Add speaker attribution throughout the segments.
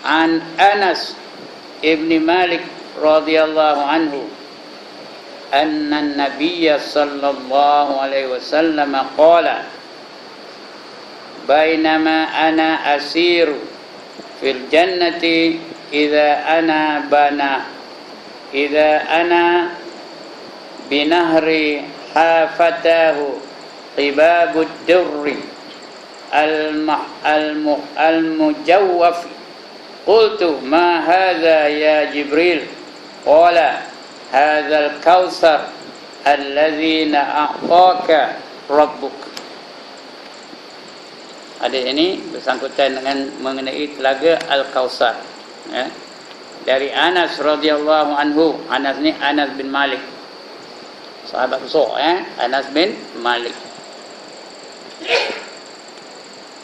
Speaker 1: an Anas ibn Malik radhiyallahu anhu anna an-nabiy sallallahu alaihi wasallam qala bainama ana asiru fil jannati idza ana binahri hafatahu qibabud durri al-mujawwaf qultu ma hadha ya Jibril qala hadha al-kautsar alladhi a'taka rabbuk. Hadis ini bersangkutan dengan mengenai telaga Al-Kautsar, ya. Dari Anas radhiyallahu anhu. Anas ni Anas bin Malik, sahabat besar, ya. Anas bin Malik.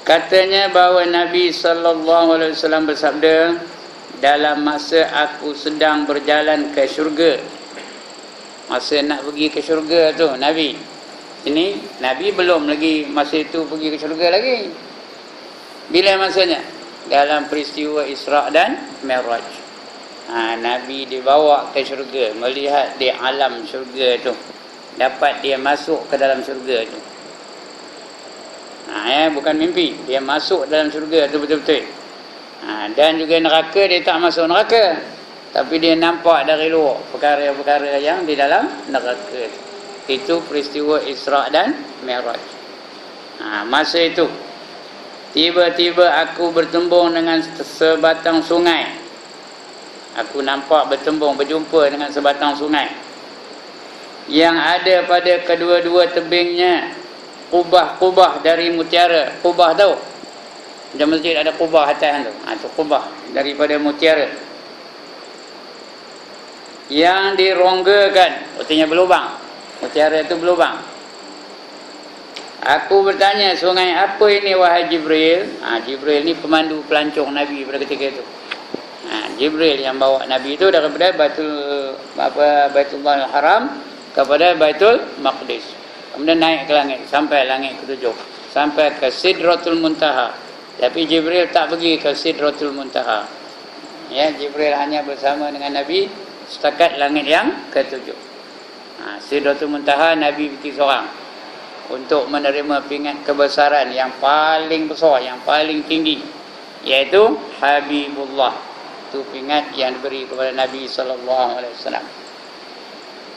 Speaker 1: Katanya bahawa Nabi sallallahu alaihi wasallam bersabda, dalam masa aku sedang berjalan ke syurga, masa nak pergi ke syurga tu Nabi. Ini Nabi belum lagi masa itu pergi ke syurga lagi. Bila masanya? Dalam peristiwa Isra' dan Mi'raj. Nabi dibawa ke syurga, melihat di alam syurga tu, dapat dia masuk ke dalam syurga tu. Bukan mimpi, dia masuk dalam syurga tu betul-betul. Dan juga neraka, dia tak masuk neraka, tapi dia nampak dari luar perkara-perkara yang di dalam neraka tu. Itu peristiwa Isra' dan Mi'raj. Masa itu tiba-tiba aku bertembung dengan sebatang sungai. Aku nampak berjumpa dengan sebatang sungai yang ada pada kedua-dua tebingnya kubah-kubah dari mutiara. Kubah tahu? Macam masjid ada kubah atas tu. Itu kubah daripada mutiara yang dironggakan, artinya berlubang. Mutiara itu berlubang. Aku bertanya, sungai apa ini wahai Jibril? Jibril ni pemandu pelancong Nabi pada ketika itu. Jibril yang bawa Nabi itu daripada Baitullah Haram kepada Baitul Maqdis. Kemudian naik ke langit sampai langit ke-7, sampai ke Sidratul Muntaha. Tapi Jibril tak pergi ke Sidratul Muntaha. Ya, Jibril hanya bersama dengan Nabi setakat langit yang ke-7. Sidratul Muntaha Nabi pergi seorang untuk menerima pingat kebesaran yang paling besar, yang paling tinggi, iaitu Habibullah. Itu pingat yang diberi kepada Nabi sallallahu alaihi wasallam.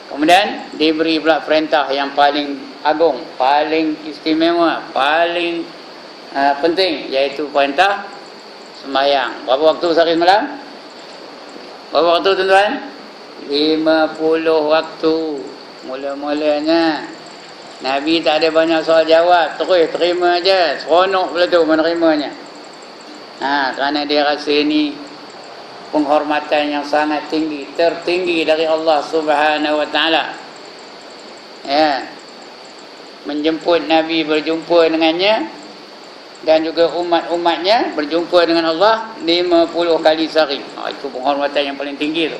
Speaker 1: Kemudian diberi pula perintah yang paling agung, paling istimewa, paling penting, iaitu perintah sembahyang. Berapa waktu sehari malam? Berapa waktu tuan-tuan? 50 waktu. Mula-mulanya Nabi tak ada banyak soal jawab, terus terima aja, seronok pula tu menerimanya. Kerana dia rasa ini penghormatan yang sangat tinggi, tertinggi dari Allah Subhanahu wa taala. Ya. Menjemput Nabi berjumpa dengannya dan juga umat-umatnya berjumpa dengan Allah 50 kali sehari. Itu penghormatan yang paling tinggi tu.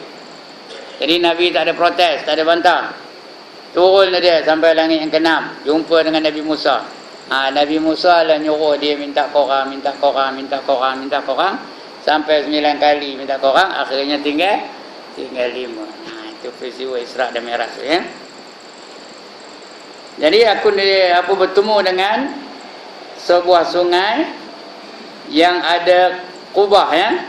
Speaker 1: Jadi Nabi tak ada protes, tak ada bantah. Turun dia sampai langit yang ke-6, jumpa dengan Nabi Musa. Nabi Musa lah nyuruh dia minta korang, sampai 9 kali minta korang, akhirnya tinggal 5. Itu peristiwa Isra' dan Mi'raj, ya. Jadi aku bertemu dengan sebuah sungai yang ada kubah, ya.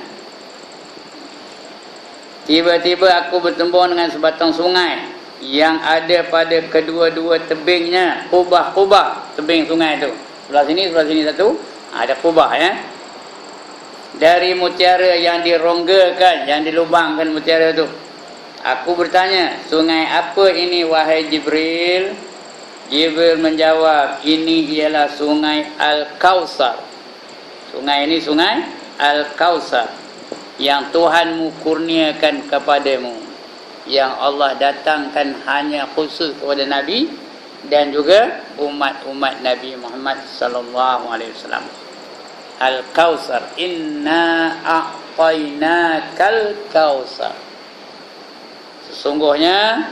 Speaker 1: Tiba-tiba aku bertemu dengan sebatang sungai yang ada pada kedua-dua tebingnya kubah-kubah tebing sungai itu. Sebelah sini satu, ada kubah, ya. Dari mutiara yang dironggakan, yang dilubangkan mutiara itu. Aku bertanya, sungai apa ini wahai Jibril? Jibril menjawab, ini ialah sungai Al-Kautsar. Sungai ini sungai Al-Kautsar yang Tuhanmu kurniakan kepadamu, yang Allah datangkan hanya khusus kepada Nabi dan juga umat-umat Nabi Muhammad sallallahu alaihi wasallam. Al-Kautsar, inna a'tainakal kautsar. Sesungguhnya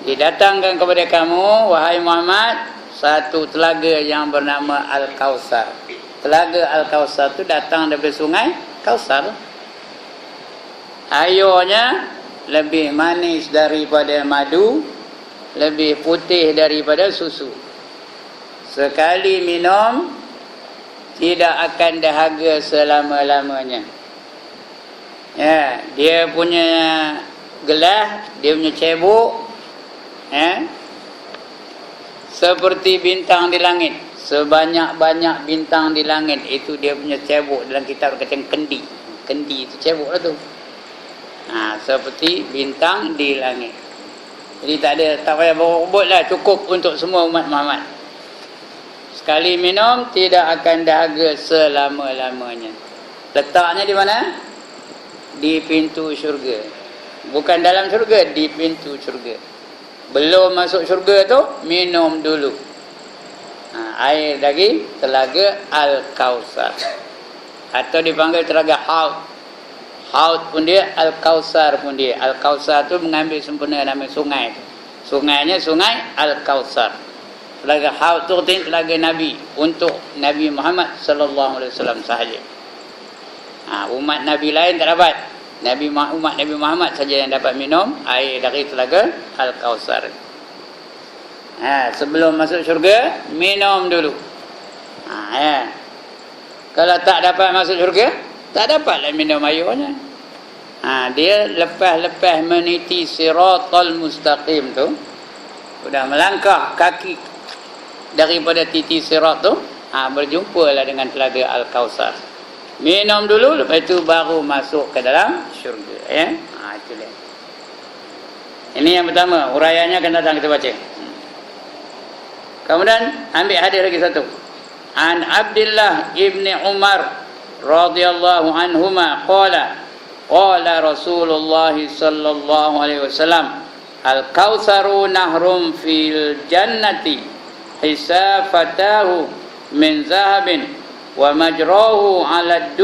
Speaker 1: didatangkan kepada kamu wahai Muhammad satu telaga yang bernama Al-Kautsar. Telaga Al-Kautsar itu datang daripada sungai Kautsar. Airnya lebih manis daripada madu, lebih putih daripada susu. Sekali minum tidak akan dahaga selama-lamanya. Ya, dia punya gelas, dia punya cebok, seperti bintang di langit. Sebanyak-banyak bintang di langit, itu dia punya cebok. Dalam kitab kata kendi. Kendi itu cebok lah tu. Seperti bintang di langit. Jadi tak payah berebut lah, cukup untuk semua umat Muhammad. Sekali minum tidak akan dahaga selama-lamanya. Letaknya di mana? Di pintu syurga. Bukan dalam syurga, di pintu syurga. Belum masuk syurga tu, minum dulu. Air dari telaga Al-Kausar, atau dipanggil telaga Haud. Haud pun dia, Al-Kausar pun dia. Al-Kausar tu mengambil sempurna nama sungai tu. Sungainya sungai Al-Kausar. Telaga Haud tu telaga Nabi, untuk Nabi Muhammad sallallahu alaihi wasallam sahaja. Umat Nabi lain tak dapat. Umat Nabi Muhammad saja yang dapat minum air dari telaga Al-Kausar. Sebelum masuk syurga, minum dulu. Kalau tak dapat masuk syurga, tak dapatlah minum airnya. Dia lepas meniti siratal mustaqim tu, sudah melangkah kaki daripada titi sirat tu, berjumpalah dengan telaga Al-Kausar. Minum dulu, lepas itu baru masuk ke dalam syurga. Itu dia. Ini yang pertama, uraiannya akan datang kita baca. Kemudian ambil hadis lagi satu. An Abdullah ibni Umar radhiyallahu anhuma qala Rasulullah sallallahu alaihi wasallam, al-kautsaru nahrum fil jannati hisafatahu min zahabin wa majrahu ala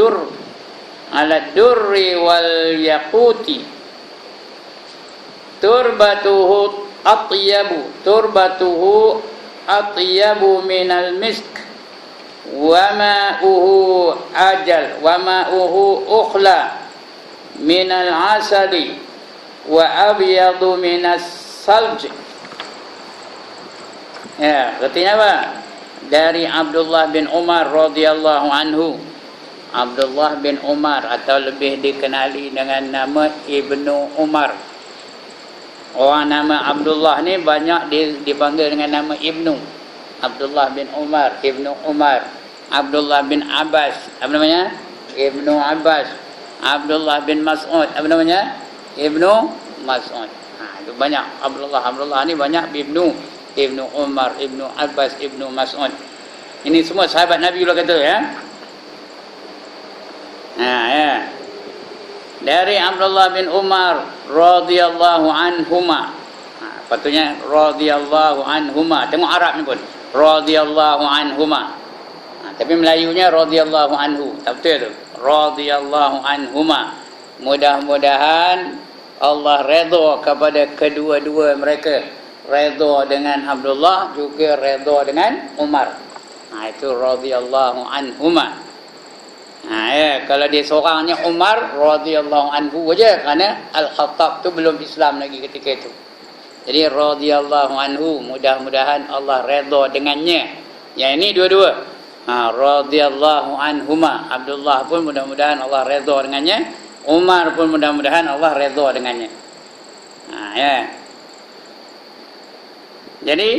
Speaker 1: durri wal yaquti turbatuhu atyabu minal misk wa ma'uhu ukhla minal asali wa abyadu minas salj. Artinya apa? Dari Abdullah bin Umar radhiyallahu anhu. Abdullah bin Umar, atau lebih dikenali dengan nama Ibnu Umar. Orang nama Abdullah ni banyak dipanggil dengan nama Ibnu. Abdullah bin Umar, Ibnu Umar. Abdullah bin Abbas, apa namanya? Ibnu Abbas. Abdullah bin Mas'ud, apa namanya? Ibnu Mas'ud. Itu banyak Abdullah ni banyak Ibnu Umar, Ibnu Abbas, Ibnu Mas'ud. Ini semua sahabat Nabi juga kata Dari Abdullah bin Umar radhiyallahu anhuma. Patutnya radhiyallahu anhuma. Tengok Arab ni pun. Radhiyallahu anhuma. Tapi Melayunya radhiyallahu anhu. Tak betul tu. Radhiyallahu anhuma. Mudah-mudahan Allah redha kepada kedua-dua mereka. Redha dengan Abdullah, juga redha dengan Umar. Itu radhiyallahu anhuma. Kalau dia seorangnya Umar radhiyallahu anhu saja, kerana Al-Khattab tu belum Islam lagi ketika itu. Jadi radhiyallahu anhu, mudah-mudahan Allah redha dengannya. Yang ini dua-dua. Radhiyallahu anhuma. Abdullah pun mudah-mudahan Allah redha dengannya. Umar pun mudah-mudahan Allah redha dengannya. Jadi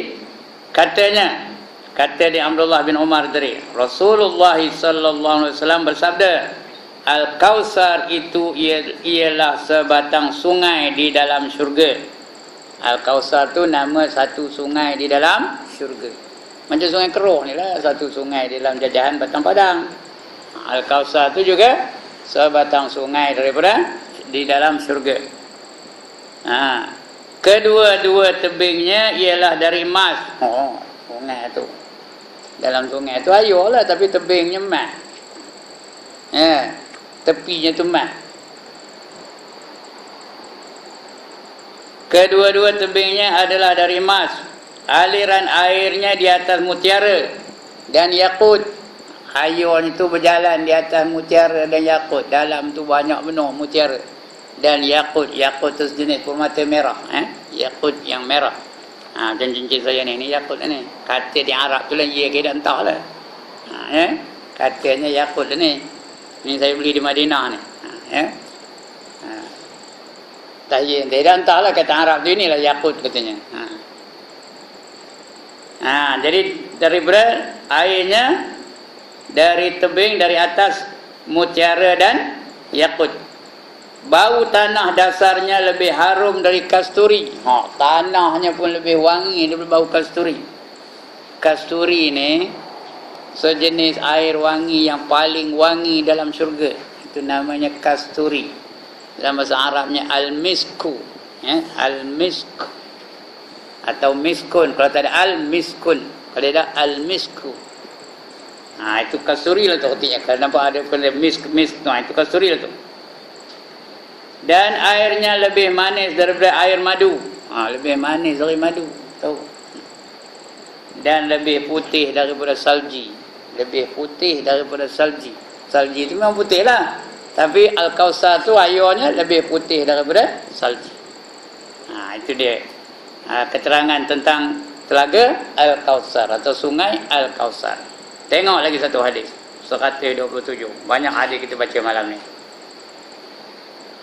Speaker 1: kata di Abdullah bin Umar tadi, Rasulullah sallallahu alaihi wasallam bersabda, Al-Kausar itu ialah sebatang sungai di dalam syurga. Al-Kausar tu nama satu sungai di dalam syurga. Macam Sungai Keruh ni lah, satu sungai di dalam jajahan Batang Padang. Al-Kausar tu juga sebatang sungai daripada di dalam syurga. Kedua-dua tebingnya ialah dari emas. Sungai tu. Dalam sungai tu air lah, tapi tebingnya emas. Tepinya tu emas. Kedua-dua tebingnya adalah dari emas. Aliran airnya di atas mutiara dan yakut. Air itu berjalan di atas mutiara dan yakut. Dalam tu banyak benar mutiara. dan yakut. Yakut tu sejenis permata merah, yakut yang merah. Macam cincin saya ni yakut ni. Kata di Arab tu lah, ya ke tak entahlah. Katanya yakut ni. Ni saya beli di Madinah ni. Tahyin dia entahlah kata Arab tu inilah yakut katanya. Jadi daripada airnya dari tebing dari atas mutiara dan yakut. Bau tanah dasarnya lebih harum dari kasturi. Tanahnya pun lebih wangi daripada bau kasturi. Kasturi ni sejenis air wangi yang paling wangi dalam syurga. Itu namanya kasturi. Dalam bahasa Arabnya al-misku. Al-misk. Atau miskun. Kalau tak ada al-miskun. Kalau ada al-misku. Itu kasturi lah tu artinya. Kalau nampak ada misk. Itu kasturi lah tu. Dan airnya lebih manis daripada air madu. Lebih manis dari madu. Tahu. Dan lebih putih daripada salji. Lebih putih daripada salji. Salji itu memang putih lah. Tapi Al-Kausar tu airnya lebih putih daripada salji. Itu dia. Keterangan tentang telaga Al-Kausar atau sungai Al-Kausar. Tengok lagi satu hadis. 127. Banyak hadis kita baca malam ni.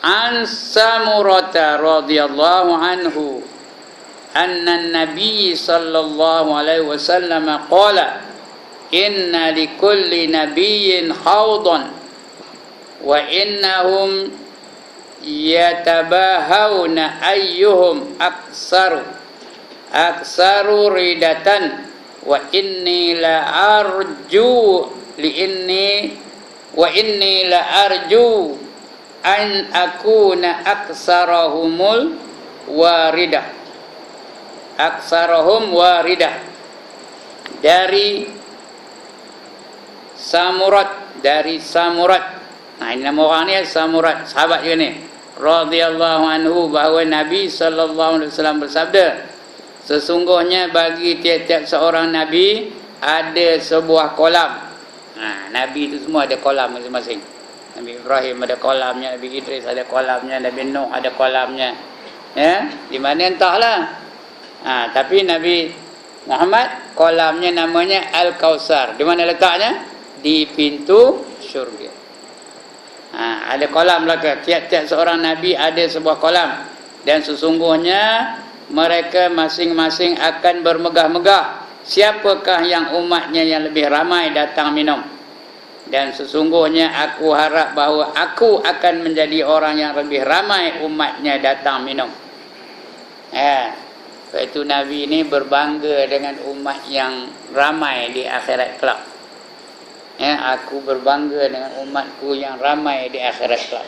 Speaker 1: An Samurata radhiyallahu anhu anna an-nabiy sallallahu alaihi wasallam qala inna likulli nabiyyin hawdan wa innahum yatabahawna ayyuhum aksaru ridatan wa inni la arju an akuna aksarahumul waridah. Aksarahum waridah. Dari Samurat. Ini nama orang ni Samurat, sahabat juga ni. Radhiyallahu anhu, bahawa Nabi sallallahu alaihi wasallam bersabda, sesungguhnya bagi tiap-tiap seorang nabi ada sebuah kolam. Nabi itu semua ada kolam masing-masing. Nabi Ibrahim ada kolamnya, Nabi Idris ada kolamnya, Nabi Nuh ada kolamnya. Di mana entahlah. Tapi Nabi Muhammad kolamnya namanya Al-Kausar. Di mana letaknya? Di pintu syurga. Ada kolam belaka. Tiap-tiap seorang Nabi ada sebuah kolam. Dan sesungguhnya mereka masing-masing akan bermegah-megah. Siapakah yang umatnya yang lebih ramai datang minum? Dan sesungguhnya aku harap bahawa aku akan menjadi orang yang lebih ramai umatnya datang minum. Itu Nabi ini berbangga dengan umat yang ramai di akhirat kelak. Aku berbangga dengan umatku yang ramai di akhirat kelak.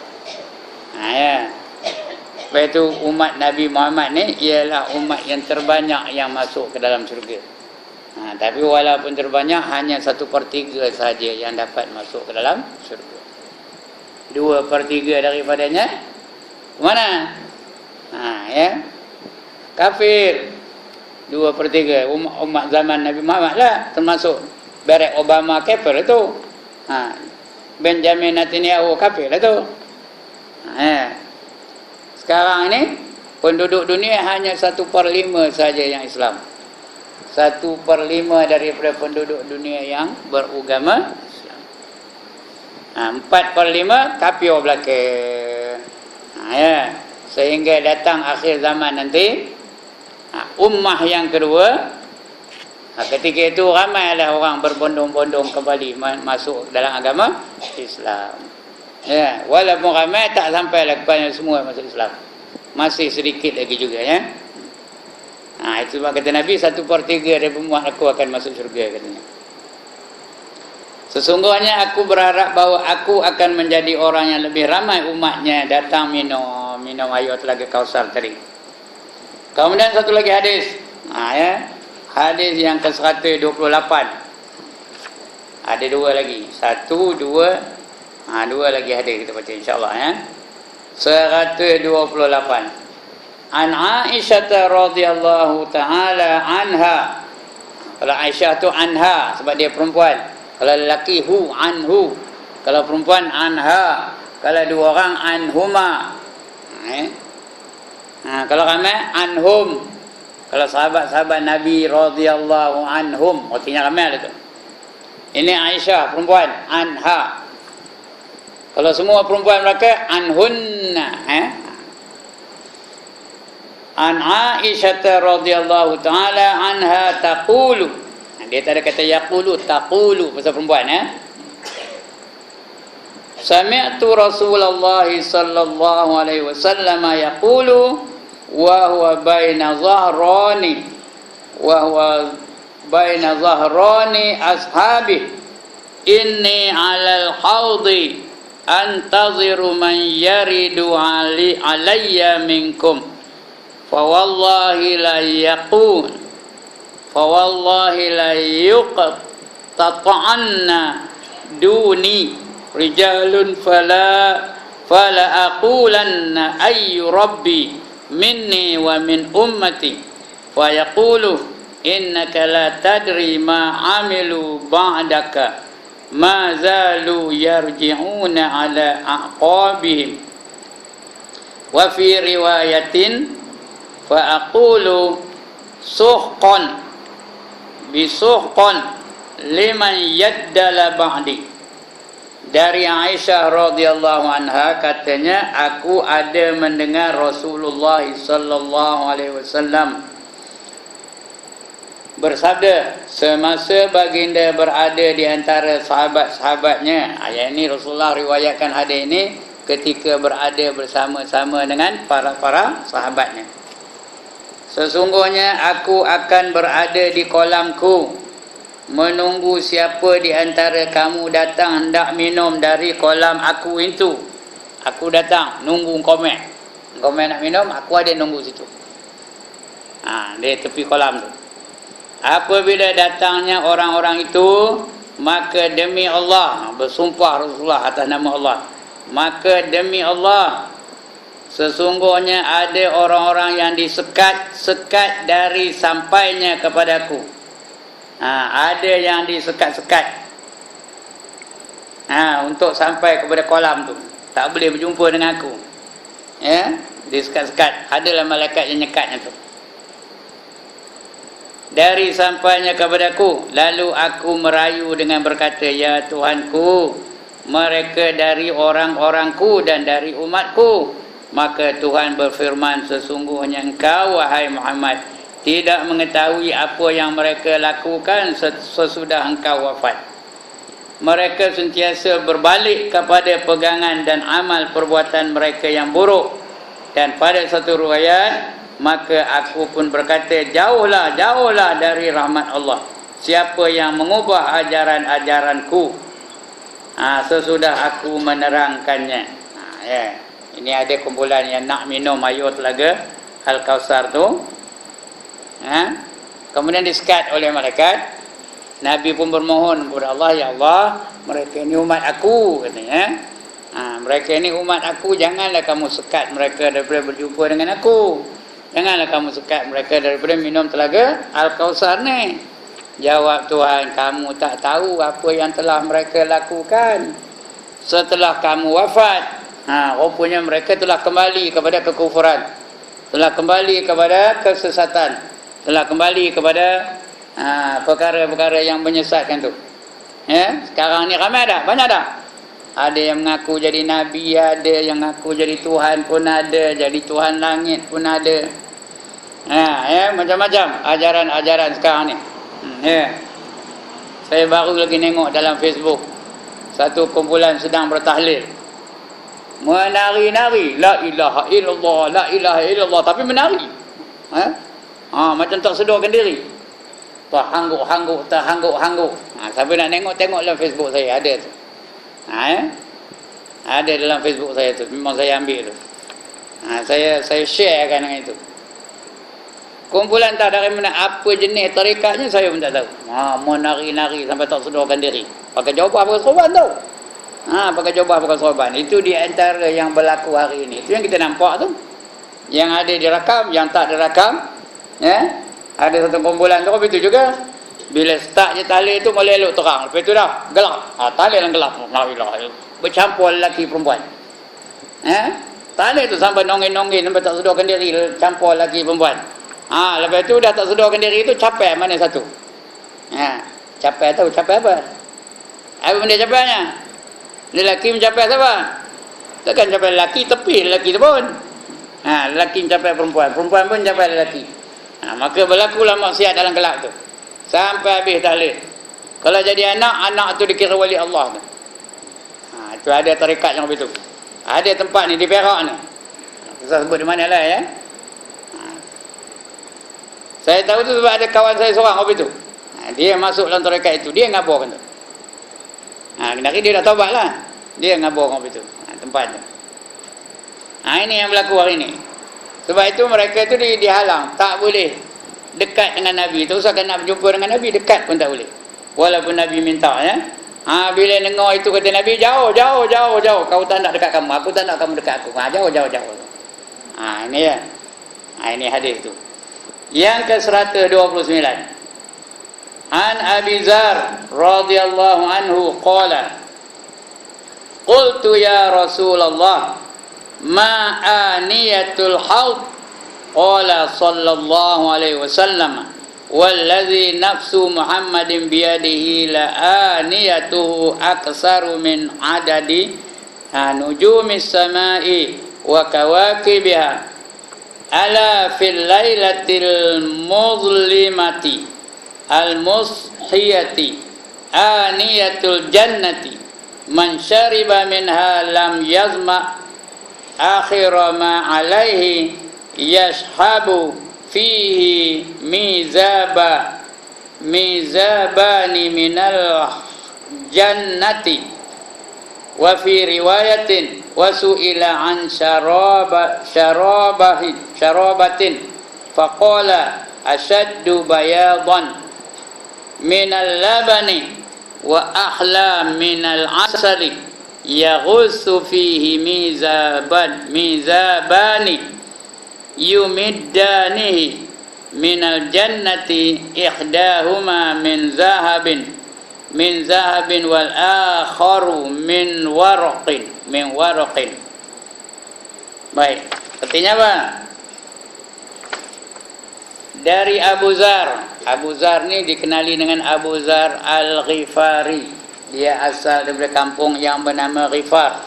Speaker 1: Itu umat Nabi Muhammad ni ialah umat yang terbanyak yang masuk ke dalam syurga. Tapi walaupun terbanyak, hanya 1/3 saja yang dapat masuk ke dalam syurga. 2/3 daripadanya mana? Kafir. 2/3 umat zaman Nabi Muhammad lah, termasuk Barack Obama kafir itu. Benjamin Netanyahu kafir itu. Sekarang ni penduduk dunia hanya 1/5 saja yang Islam. 1/5 daripada penduduk dunia yang beragama Islam. 4/5 kafir belaka. Sehingga datang akhir zaman nanti, ummah yang kedua, ketika itu ramailah orang berbondong-bondong kembali masuk dalam agama Islam. Walaupun ramai, tak sampailah kepada semua masuk Islam. Masih sedikit lagi juga itu sebab kata Nabi 1/3 dari umat aku akan masuk syurga katanya. Sesungguhnya aku berharap bahawa aku akan menjadi orang yang lebih ramai umatnya datang minum air telaga Kausar tadi. Kemudian satu lagi hadis. Hadis yang ke-128. Ada dua lagi. 1, 2. Dua lagi hadis kita baca insya-Allah 128. An Aisyah radhiyallahu taala anha. Kalau Aisyah tu anha sebab dia perempuan. Kalau lelaki anhu. Kalau perempuan anha. Kalau dua orang anhuma. Kalau ramai anhum. Kalau sahabat-sahabat Nabi radhiyallahu anhum, artinya ramai itu. Ini Aisyah perempuan, anha. Kalau semua perempuan mereka anhunna, An Aisyah radhiyallahu taala anha taqulu. Dia tak ada kata yaqulu, taqulu pasal perempuan, Sami'tu Rasulullah sallallahu alaihi wasallam yaqulu wa huwa baina zahrani ashabi inni 'alal haudi antaziru man yaridu alayya minkum fa wallahi la yuqtata'anna duni rijalun fala aqulanna ayyu rabbi minni wa min ummati wa yaqulu innaka la tadri ma amilu ba'daka ma zalu yarji'una ala aqabihim wa fi riwayatin fa aqulu suhqan bisuhqan liman yaddala ba'di. Dari Aisyah radhiyallahu anha katanya, aku ada mendengar Rasulullah sallallahu alaihi wasallam bersabda semasa baginda berada di antara sahabat-sahabatnya. Ayat ini Rasulullah riwayatkan hadis ini ketika berada bersama-sama dengan para sahabatnya. Sesungguhnya aku akan berada di kolamku menunggu siapa di antara kamu datang hendak minum dari kolam aku itu. Aku datang nunggu komen nak minum, aku ada nunggu situ. Di tepi kolam tu. Apabila datangnya orang-orang itu, maka demi Allah, bersumpah Rasulullah atas nama Allah, maka demi Allah sesungguhnya ada orang-orang yang disekat dari sampainya kepadaku. Ada yang disekat-sekat untuk sampai kepada kolam tu, tak boleh berjumpa dengan aku, disekat-sekat. Adalah malaikat yang nyekatnya tu dari sampainya kepadaku. Lalu aku merayu dengan berkata, ya Tuhanku, mereka dari orang-orangku dan dari umatku. Maka Tuhan berfirman, sesungguhnya engkau wahai Muhammad tidak mengetahui apa yang mereka lakukan sesudah engkau wafat. Mereka sentiasa berbalik kepada pegangan dan amal perbuatan mereka yang buruk. Dan pada satu riwayat, maka aku pun berkata, jauhlah dari rahmat Allah siapa yang mengubah ajaran-ajaranku sesudah aku menerangkannya. Ini ada kumpulan yang nak minum air telaga Al-Kausar tu. Kemudian disekat oleh malaikat. Nabi pun bermohon kepada Allah, ya Allah, mereka ini umat aku, katanya. Mereka ini umat aku, janganlah kamu sekat mereka daripada berjumpa dengan aku. Janganlah kamu sekat mereka daripada minum telaga Al-Kausar ni. Jawab Tuhan, kamu tak tahu apa yang telah mereka lakukan setelah kamu wafat. Rupanya mereka telah kembali kepada kekufuran, telah kembali kepada kesesatan, telah kembali kepada perkara-perkara yang menyesatkan tu. Sekarang ni ramai dah, banyak dah. Ada yang mengaku jadi Nabi, ada yang mengaku jadi Tuhan pun ada, jadi Tuhan langit pun ada. Macam-macam ajaran-ajaran sekarang ni. Saya baru lagi tengok dalam Facebook, satu kumpulan sedang bertahlil, menari-nari la ilaha illallah, la ilaha illallah, tapi menari. Macam tak sedarkan diri, terhangguk-hangguk. Siapa nak tengok dalam Facebook saya ada tu. Ada dalam Facebook saya tu, memang saya ambil tu. Saya sharekan dengan itu. Kumpulan tak dari mana, apa jenis tarikatnya saya pun tak tahu. Menari-nari sampai tak sedarkan diri, pakai jubah pakai sorban tau. Pakai jubah pakai sorban. Itu di antara yang berlaku hari ini. Itu yang kita nampak tu, yang ada direkam, yang tak direkam. Ada satu kumpulan tu itu juga. Bila start je tali tu boleh elok terang, lepas tu dah gelap. Tali yang gelap, bercampur lelaki perempuan. Tak ada tu sampai nongin-nongin sampai tak sedarkan diri campur lelaki perempuan. Lepas tu dah tak sedarkan diri tu capai mana satu. Capai tahu capai apa? Apa benda capainya? Lelaki mencapai siapa? Takkan capai lelaki tepi lelaki tu pun. Lelaki mencapai perempuan, perempuan pun mencapai lelaki. Maka berlakulah maksiat dalam kelab tu. Sampai habis tahlil. Kalau jadi anak tu dikira wali Allah tu. Itu ada tarekat yang begitu. Ada tempat ni di Perak ni. Saya sebut di mana lah ya. Saya tahu tu sebab ada kawan saya seorang begitu. Dia masuk dalam tarekat itu, dia ngabur kan tu. Kenapa dia dah taubat lah. Dia ngabur begitu. Tempat tu. Ini yang berlaku hari ni. Sebab itu mereka tu dihalang, tak boleh dekat dengan Nabi. Tak usah nak berjumpa dengan Nabi, dekat pun tak boleh. Walaupun Nabi minta ya. Bila dengar itu kata Nabi, jauh. Kau tak nak dekat kamu, aku tak nak kamu dekat aku. Jauh. Ini ya. Ini hadis tu. Yang ke-129. An Abi Dzar radhiyallahu anhu qala, qultu ya Rasulullah, ma aniyatul haud? Qala sallallahu alaihi wasallam, wallazi nafsu Muhammadin biyadihi la aniyatuhu aksaru min adadi nujumis samai wa kawakibiha ala fil lailatil muzlimati al mushiyati aniyatul jannati man syariba minha lam yazma akhira ma alaihi yashabu fihi mizabani minal jannati. Wa fi riwayatin wa su'ila an syarabatin faqala ashaddu bayadan minal labani wa ahla minal asali yaghussu fihi mizabani yumiddanihi minal jannati ihdahuma min zahabin wal akharu min warqin. Baik, artinya apa? Dari Abu Dzar ni dikenali dengan Abu Dzar Al-Ghifari. Dia asal daripada kampung yang bernama Ghifar,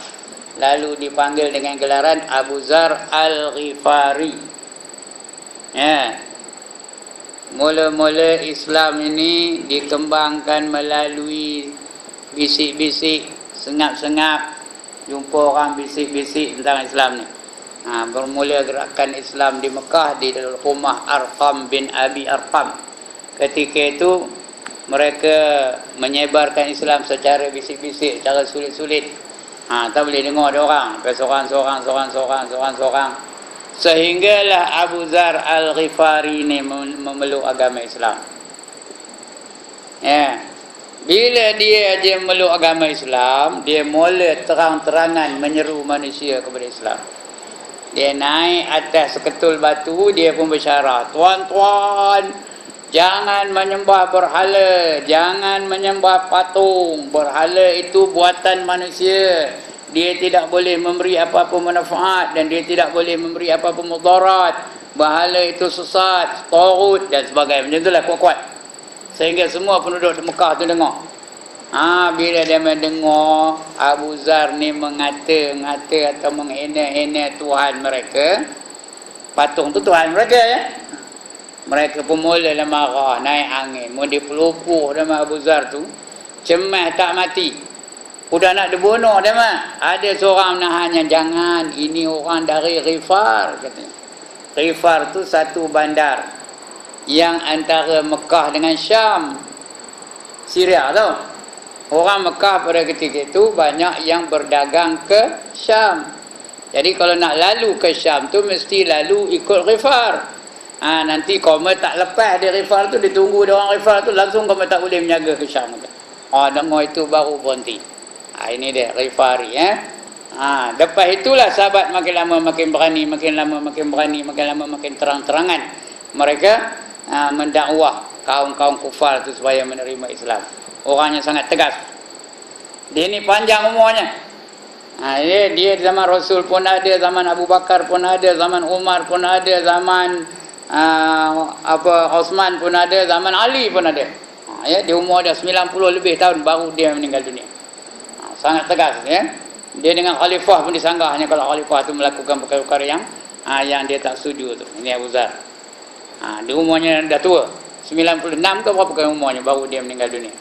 Speaker 1: lalu dipanggil dengan gelaran Abu Dzar Al-Ghifari. Mula-mula Islam ini dikembangkan melalui bisik-bisik, sengap-sengap, jumpa orang bisik-bisik tentang Islam ni. Bermula gerakan Islam di Mekah di rumah Arqam bin Abi Arqam. Ketika itu mereka menyebarkan Islam secara bisik-bisik, secara sulit-sulit. Tak boleh dengar ada orang, seorang. Sehinggalah Abu Dzar Al-Ghifari ni memeluk agama Islam. Bila dia memeluk agama Islam, dia mula terang-terangan menyeru manusia kepada Islam. Dia naik atas seketul batu, dia pun bersyarat, tuan-tuan, jangan menyembah berhala, jangan menyembah patung. Berhala itu buatan manusia. Dia tidak boleh memberi apa-apa manfaat dan dia tidak boleh memberi apa-apa mudarat. Berhala itu sesat, taghut dan sebagainya. Macam itulah kuat-kuat. Sehingga semua penduduk di Mekah tu dengar. Bila dia mendengar Abu Dzar ni mengata-ngata atau menghina-hina Tuhan mereka, patung tu Tuhan mereka ya. Mereka pun mulalah marah, naik angin. Mau dipelupuh nama Abu Dzar tu, cemas tak mati. Udah nak dibunuh dia mah. Ada seorang menahannya, jangan, ini orang dari Ghifar katanya. Ghifar tu satu bandar yang antara Mekah dengan Syam, Syria tau. Orang Mekah pada ketika itu banyak yang berdagang ke Syam. Jadi kalau nak lalu ke Syam tu mesti lalu ikut Ghifar. Nanti kamu tak lepas di Ghifar tu, ditunggu dia orang Ghifar tu, langsung kamu tak boleh menjaga ke Syam. Dengar itu baru berhenti. Ini dia Ghifari lepas itulah sahabat makin lama makin berani, makin lama makin berani, makin lama makin terang-terangan mereka mendakwah kaum-kaum kufar itu supaya menerima Islam. Orangnya sangat tegas. Dia ni panjang umurnya. Dia zaman Rasul pun ada, zaman Abu Bakar pun ada, zaman Umar pun ada, zaman Osman pun ada, zaman Ali pun ada. Dia umur dah 90 lebih tahun baru dia meninggal dunia. Sangat tegas ya. Dia dengan khalifah pun disanggahnya kalau khalifah tu melakukan perkara-perkara yang dia tak setuju tu. Ini Abu Zar. Dia umurnya dah tua. 96 ke berapa kan umurnya baru dia meninggal dunia.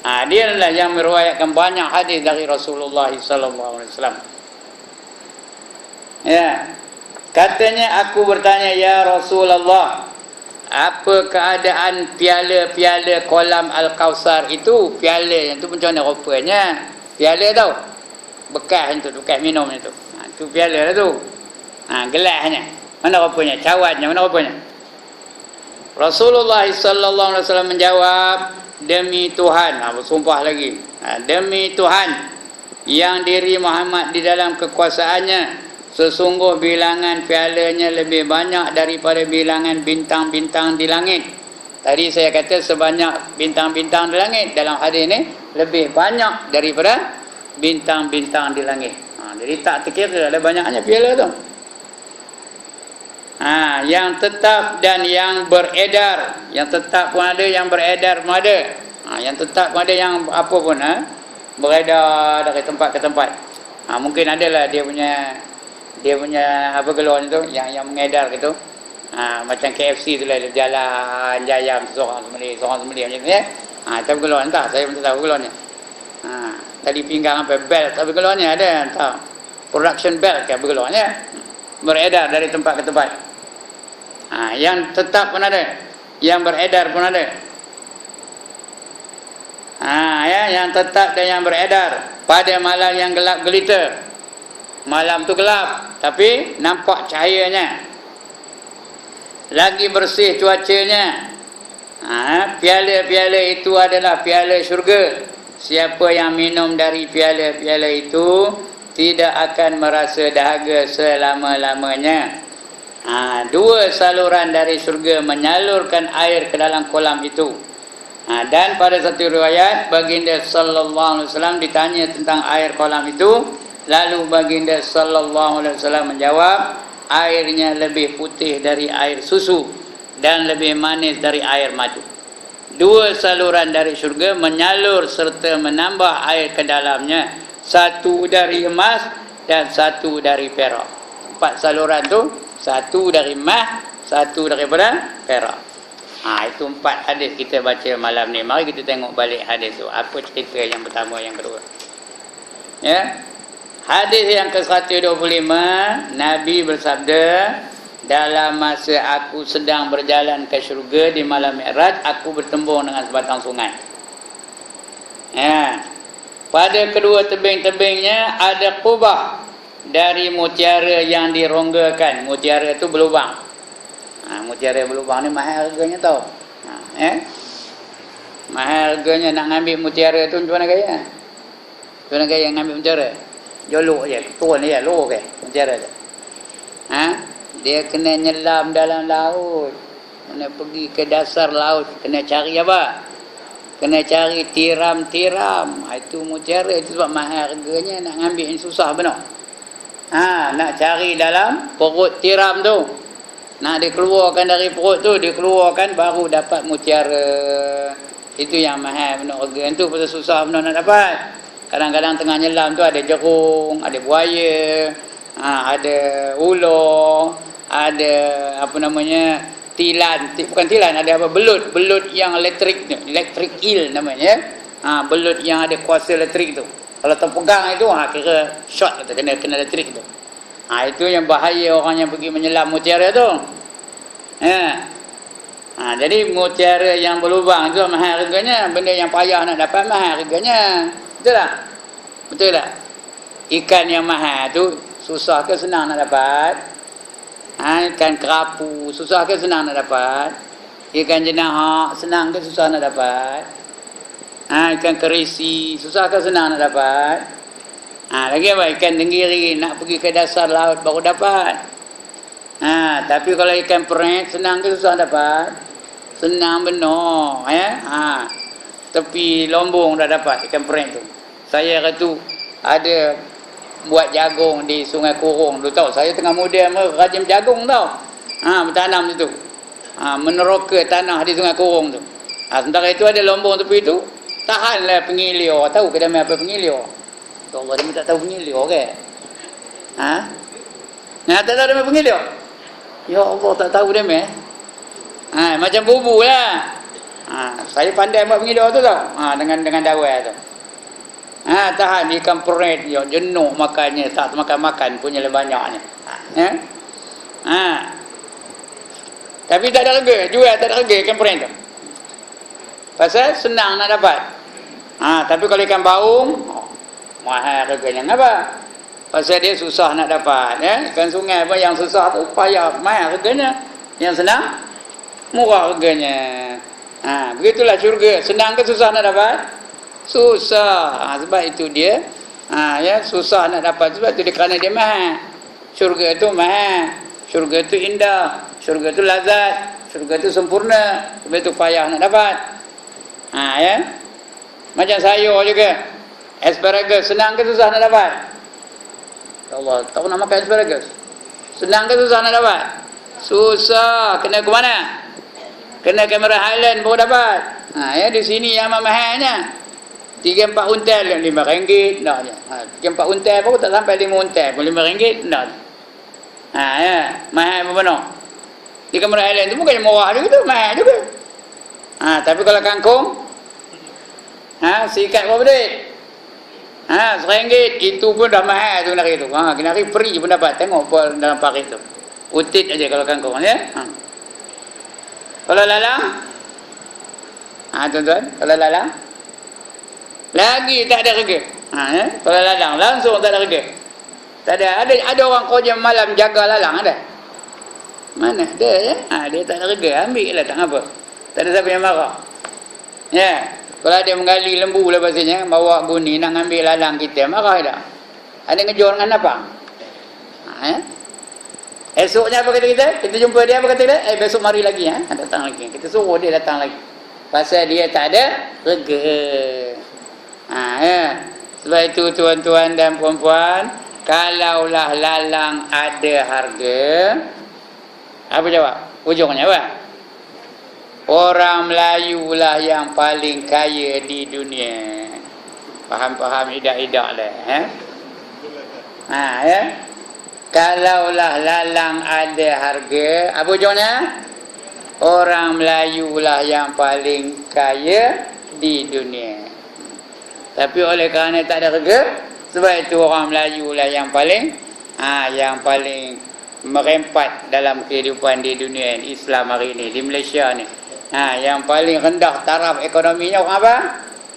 Speaker 1: Dia adalah yang meriwayatkan banyak hadis dari Rasulullah sallallahu alaihi wasallam. Ya. Katanya aku bertanya, ya Rasulullah, apa keadaan piala-piala kolam Al-Kausar itu? Piala yang tu macam mana rupanya? Piala tau. Bekas itu, bekas minum itu. Tu piala lah tu. Gelasnya. Mana rupanya? Cawannya mana rupanya? Rasulullah sallallahu alaihi wasallam menjawab, demi Tuhan, bersumpah lagi. Demi Tuhan yang diri Muhammad di dalam kekuasaannya, sesungguh bilangan pialanya lebih banyak daripada bilangan bintang-bintang di langit. Tadi saya kata sebanyak bintang-bintang di langit. Dalam hadis ini lebih banyak daripada bintang-bintang di langit. Jadi tak terkira ada banyaknya piala tu. Yang tetap dan yang beredar. Yang tetap pun ada, yang beredar pun ada. Yang tetap pun ada, yang apa pun beredar dari tempat ke tempat. Mungkin adalah dia punya apa gelarnya tu yang mengedar gitu. Macam KFC tu lah, dia jalan jayam seorang sembelih macam tu ya. Tapi gelarnya entah, saya pun tak tahu gelarnya. Tadi pinggang sampai belt, tapi gelarnya ada entah. Production belt ke apa gelarnya. Beredar dari tempat ke tempat. Yang tetap pun ada, yang beredar pun ada. Yang tetap dan yang beredar pada malam yang gelap gelita. Malam tu gelap, tapi nampak cahayanya. Lagi bersih cuacanya. Piala-piala itu adalah piala syurga. Siapa yang minum dari piala-piala itu tidak akan merasa dahaga selama-lamanya. Dua saluran dari syurga menyalurkan air ke dalam kolam itu. Dan pada satu riwayat, baginda sallallahu alaihi wasallam ditanya tentang air kolam itu, lalu baginda sallallahu alaihi wasallam menjawab, airnya lebih putih dari air susu dan lebih manis dari air madu. Dua saluran dari syurga menyalur serta menambah air ke dalamnya, satu dari emas dan satu dari perak. 4 saluran tu, satu dari emas, satu daripada perak. Itu 4 hadis kita baca malam ni. Mari kita tengok balik hadis tu. Apa cerita yang pertama, yang kedua. Ya. Hadis yang ke-125, Nabi bersabda, dalam masa aku sedang berjalan ke syurga di malam Mi'raj, aku bertembung dengan sebatang sungai. Ya. Pada kedua tebing-tebingnya ada kubah dari mutiara yang dironggakan. Mutiara itu berlubang. Mutiara berlubang ni mahal harganya tau. Mahal harganya. Nak ngambil mutiara tu macam mana gaya? Macam mana gaya ngambil mutiara? Jolok je, turun je, lor ke mutiara tu. Dia kena nyelam dalam laut, kena pergi ke dasar laut, kena cari apa? Kena cari tiram-tiram. Itu mutiara, itu sebab mahal harganya. Nak ngambil yang susah benar. Nak cari dalam perut tiram tu, nak dikeluarkan dari perut tu, dikeluarkan baru dapat mutiara. Itu yang mahal benar harga. Itu pasal susah benar nak dapat. Kadang-kadang tengah nyelam tu ada jerung, ada buaya, ada ular, ada apa namanya, tilan, bukan tilan, ada apa, belut yang elektrik, electric eel namanya. Belut yang ada kuasa elektrik tu. Kalau terpegang itu kira shot kata, kena elektrik tu. Itu yang bahaya orang yang pergi menyelam mutiara tu. Jadi mutiara yang berlubang itu mahal harganya. Benda yang payah nak dapat mahal harganya. Betul tak? Betul tak? Ikan yang mahal tu susah ke senang nak dapat? Ikan kerapu susah ke senang nak dapat? Ikan jenahak senang ke susah nak dapat? Ikan kerisi susah ke senang nak dapat? Lagi apa? Ikan tenggiri nak pergi ke dasar laut baru dapat. Tapi kalau ikan peret senang ke susah dapat? Senang benar Tepi Lombong dah dapat ikan peret tu. Saya kata ada buat jagung di Sungai Kurung tu tahu. Saya tengah muda rajin jagung tahu. Bertanam situ. Meneroka tanah di Sungai Kurung tu. Sementara itu ada lombong tepi tu, tahanlah pengiliur. Tahu ke nama apa pengiliur? Allah, dia tak tahu pengiliur ke? Tak tahu nama pengiliur? Ya Allah, tak tahu dia macam bubu lah. Saya pandai buat pengiliur tu tau. Dengan dawai tu. Tahan ikan perit, jenuh makannya, tak makan punya lebih banyaknya. Tapi tak ada harga, jual tak ada harga ikan perit tu. Pasal senang nak dapat. Tapi kalau ikan baung, mahal harganya. Kenapa? Pasal dia susah nak dapat. Ikan sungai pun yang susah tu payah, mahal harganya. Yang senang, murah harganya. Begitulah syurga. Senang ke susah nak dapat? Susah. Sebab itu dia susah nak dapat. Sebab itu dia kerana dia mahal. Syurga tu mahal. Syurga tu indah. Syurga tu lazat. Syurga tu sempurna. Sebab itu payah nak dapat. Macam sayur juga. Asparagus senang ke susah nak dapat? Allah, tak pernah makan asparagus. Senang ke susah nak dapat? Susah. Kena ke mana? Kena kamera Highland baru dapat. Di sini yang mahalnya 3-4 untel RM5 nak je. 3-4 untel baru tak sampai 5 untel pun RM5 nak je. Mahal apa benar? Di kamera Highland tu bukannya murah juga tu, mahal juga. Tapi kalau kangkung sikat berapa duit? RM1. Itu pun dah mahal tu kenari tu. Kenari free pun dapat. Tengok apa dalam parit tu. Utit aja kalau kangkung ya. Kalau lalang? Tuan-tuan, kalau lalang lagi tak ada harga. Kalau lalang langsung tak ada harga. Tak ada orang kerja malam jaga lalang ada? Mana ada ya? Dia tak ada harga, ambil lah tak apa. Tak ada siapa yang marah. Kalau dia menggali lembu lah bahasanya, bawa guni nak ambil lalang kita, marah tak? Ada ngejual dengan apa? Esoknya apa kata kita? Kita jumpa dia, apa kata dia? Besok mari lagi. Datang lagi. Kita suruh dia datang lagi. Pasal dia tak ada harga. Sebab itu tuan-tuan dan puan-puan, kalaulah lalang ada harga, apa jawab? Ujungnya apa? Orang Melayu lah yang paling kaya di dunia. Faham-faham idak-idak lah. Kalaulah lalang ada harga, apa ujungnya? Orang Melayu lah yang paling kaya di dunia. Tapi oleh kerana tak ada harga, sebab itu orang Melayu lah yang paling merempat dalam kehidupan di dunia Islam hari ini, di Malaysia ni. Yang paling rendah taraf ekonominya orang apa?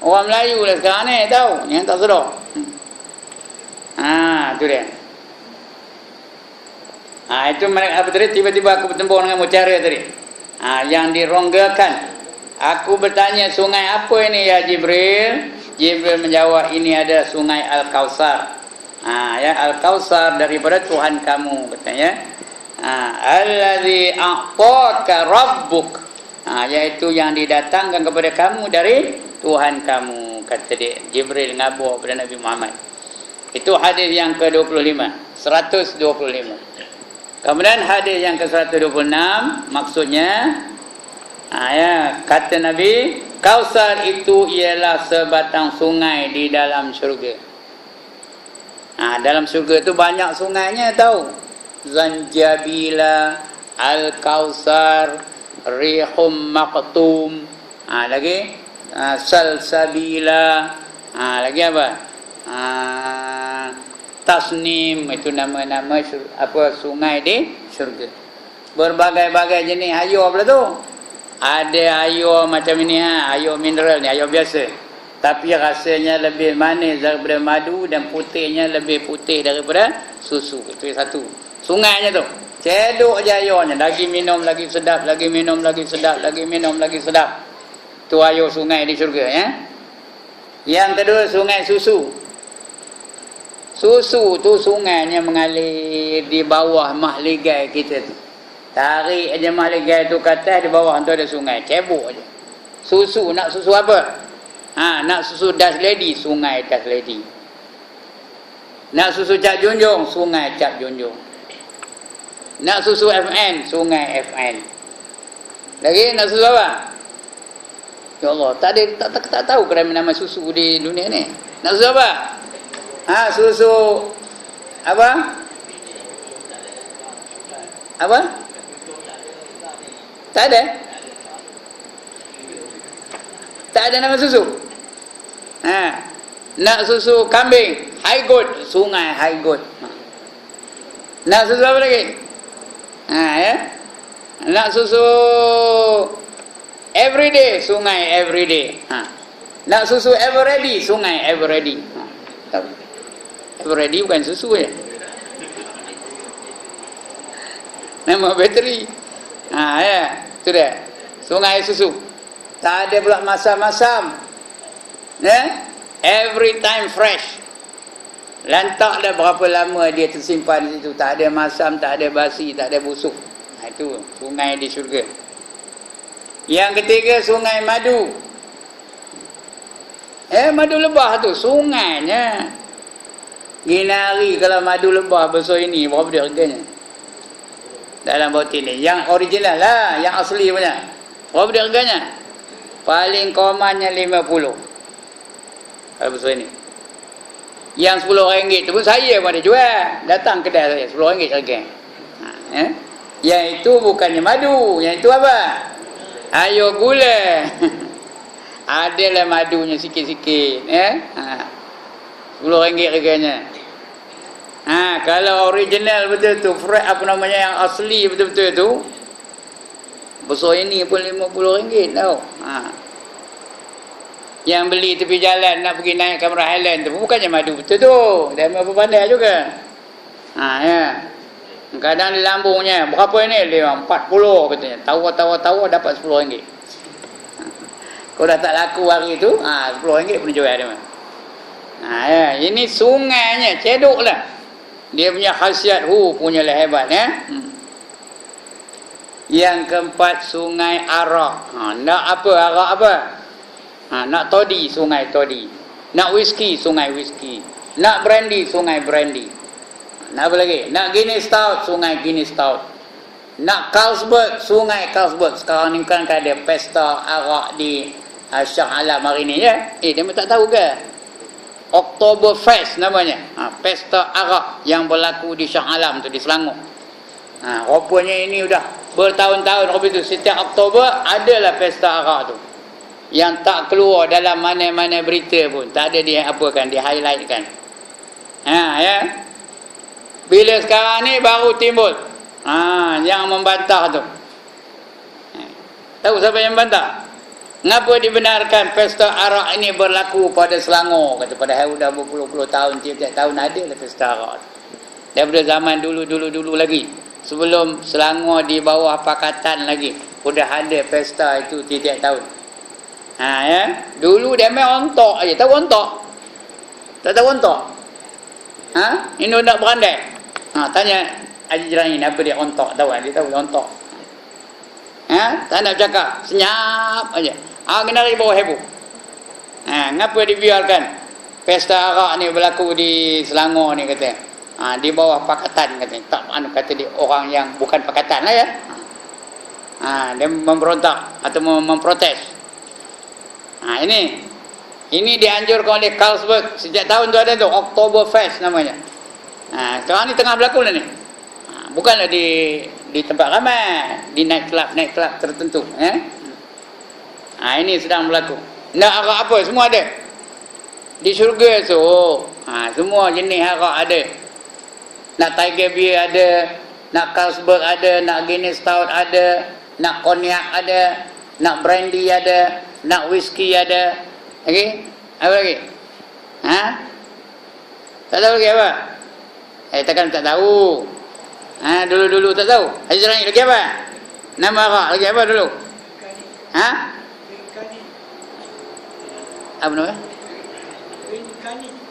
Speaker 1: Orang Melayu lah sekarang ni, tahu? Yang tak sedar. Itu dia. Itu mereka apa tadi? Tiba-tiba aku bertemu dengan mutiara tadi. Yang dironggakan. Aku bertanya, sungai apa ini ya Jibril? Jibril menjawab, ini ada sungai Al-Kausar. Al-Kausar daripada Tuhan kamu, katanya. Allazi a'taka rabbuk. Iaitu yang didatangkan kepada kamu dari Tuhan kamu, kata dia. Jibril ngabur kepada Nabi Muhammad. Itu hadis yang ke-25, 125. Kemudian hadis yang ke-126, maksudnya kata Nabi, Kausar itu ialah sebatang sungai di dalam syurga. Dalam syurga itu banyak sungainya, tahu? Zanjabila, Al-Kausar, Rihum Maqtum, lagi Salsabila, lagi apa? Tasnim, itu nama-nama sungai di syurga. Berbagai-bagai jenis air pula tu. Ada air macam ini, air mineral ni, air biasa. Tapi rasanya lebih manis daripada madu dan putihnya lebih putih daripada susu. Itu satu. Sungainya tu. Cedok je airnya. Lagi minum lagi sedap, lagi minum lagi sedap, lagi minum lagi sedap. Tu air sungai di syurga ya. Yang kedua, sungai susu. Susu tu sungainya mengalir di bawah mahligai kita tu. Tarik aja mahligai tu ke atas, di bawah tu ada sungai. Cebok aja. Susu, nak susu apa? Nak susu Das Lady, sungai Das Lady. Nak susu Cap Junjung, sungai Cap Junjung. Nak susu FN, sungai FN. Lagi nak susu apa? Ya Allah, tak tahu kerana nama susu di dunia ni. Nak susu apa? Susu apa? Apa? Tak ada. Tak ada nama susu. Nak susu kambing, Highgoat, sungai Highgoat. Nak susu apa lagi? Ya. Nak susu Everyday, sungai Everyday. Nak susu Everready, sungai Everready. Tahu? Everready bukan susu ya. Nama bateri. Ya, itu dia. Sungai susu. Tak ada pula masam-masam. Ya? Every time fresh. Lantak dah berapa lama dia tersimpan di situ. Tak ada masam, tak ada basi, tak ada busuk. Itu sungai di syurga. Yang ketiga, sungai madu. Madu lebah tu, sungainya. Ginari kalau madu lebah besar ini, berapa dia harganya? Dalam botol ni. Yang original lah, yang asli punya. Berapa dia harganya? Paling komannya 50. Kalau besar ini. Yang RM10 tu pun saya pun ada jual. Datang kedai saya, RM10 harga. Yang itu bukannya madu. Yang itu apa? Ayo gula. Adalah madunya sikit-sikit. RM10 harganya. Kalau original betul tu, apa namanya yang asli betul-betul tu, besar ini pun RM50 tau. Yang beli tepi jalan nak pergi naik Kamera Highland tu bukannya madu betul tu. Dia memang pandai juga. Ya. Kadang di lambungnya berapa ini? 40 katanya. Tawa dapat RM10. Kalau dah tak laku hari tu, RM10 pun jual dia. Ya, ini sungainya cedoklah. Dia punya khasiat punyalah hebat ya. Yang keempat, sungai Arak. Nak apa arak apa? Nak toddy, sungai toddy. Nak whisky, sungai whisky. Nak brandy, sungai brandy. Nak apa lagi? Nak Guinness Stout, sungai Guinness Stout. Nak Carlsberg, sungai Carlsberg. Sekarang ni kan ada pesta arak di Shah Alam hari ni ya. Dia tak tahu ke? Oktoberfest namanya. Pesta arak yang berlaku di Shah Alam tu, di Selangor. Rupanya ini udah bertahun-tahun itu. Setiap Oktober adalah pesta arak tu. Yang tak keluar dalam mana-mana berita pun. Tak ada dia apa kan, dia highlight kan. Ya. Bila sekarang ni baru timbul yang membantah tu. Tahu siapa yang membantah? Ngapa dibenarkan pesta arak ini berlaku pada Selangor? Kata padahal dah berpuluh-puluh tahun, tiap-tiap tahun ada lah pesta arak. Daripada zaman dulu lagi. Sebelum Selangor di bawah Pakatan lagi, sudah ada pesta itu tiap-tiap tahun. Ya. Dulu dia main ontok aja. Tahu ontok? Tak tahu ontok? Ini nak berandai. Tanya Haji Jerani apa dia ontok. Tahu dia tahu ontok. Tak nak cakap, senyap aja. Kena di bawah heboh. Ngapa dibiarkan pesta arak ni berlaku di Selangor ni kata. Di bawah Pakatan kata. Tak kata dia orang yang bukan Pakatan lah ya. Dia memberontak atau memprotes. Ini dianjurkan oleh Carlsberg sejak tahun tu ada tu, Oktoberfest namanya. Sekarang ni tengah berlaku lah ni. Bukanlah di tempat ramai, di night club tertentu. Ini sedang berlaku. Nak arak apa? Semua ada. Di syurga tu, semua jenis arak ada. Nak Tiger Beer ada, nak Carlsberg ada, nak Guinness Stout ada, nak konyak ada, nak brandy ada, nak whisky ada. Lagi? Apa lagi? Tak tahu lagi apa? Takkan tak tahu. Dulu-dulu tak tahu. Haji Jerani lagi apa? Nama arak lagi apa dulu? Apa nama?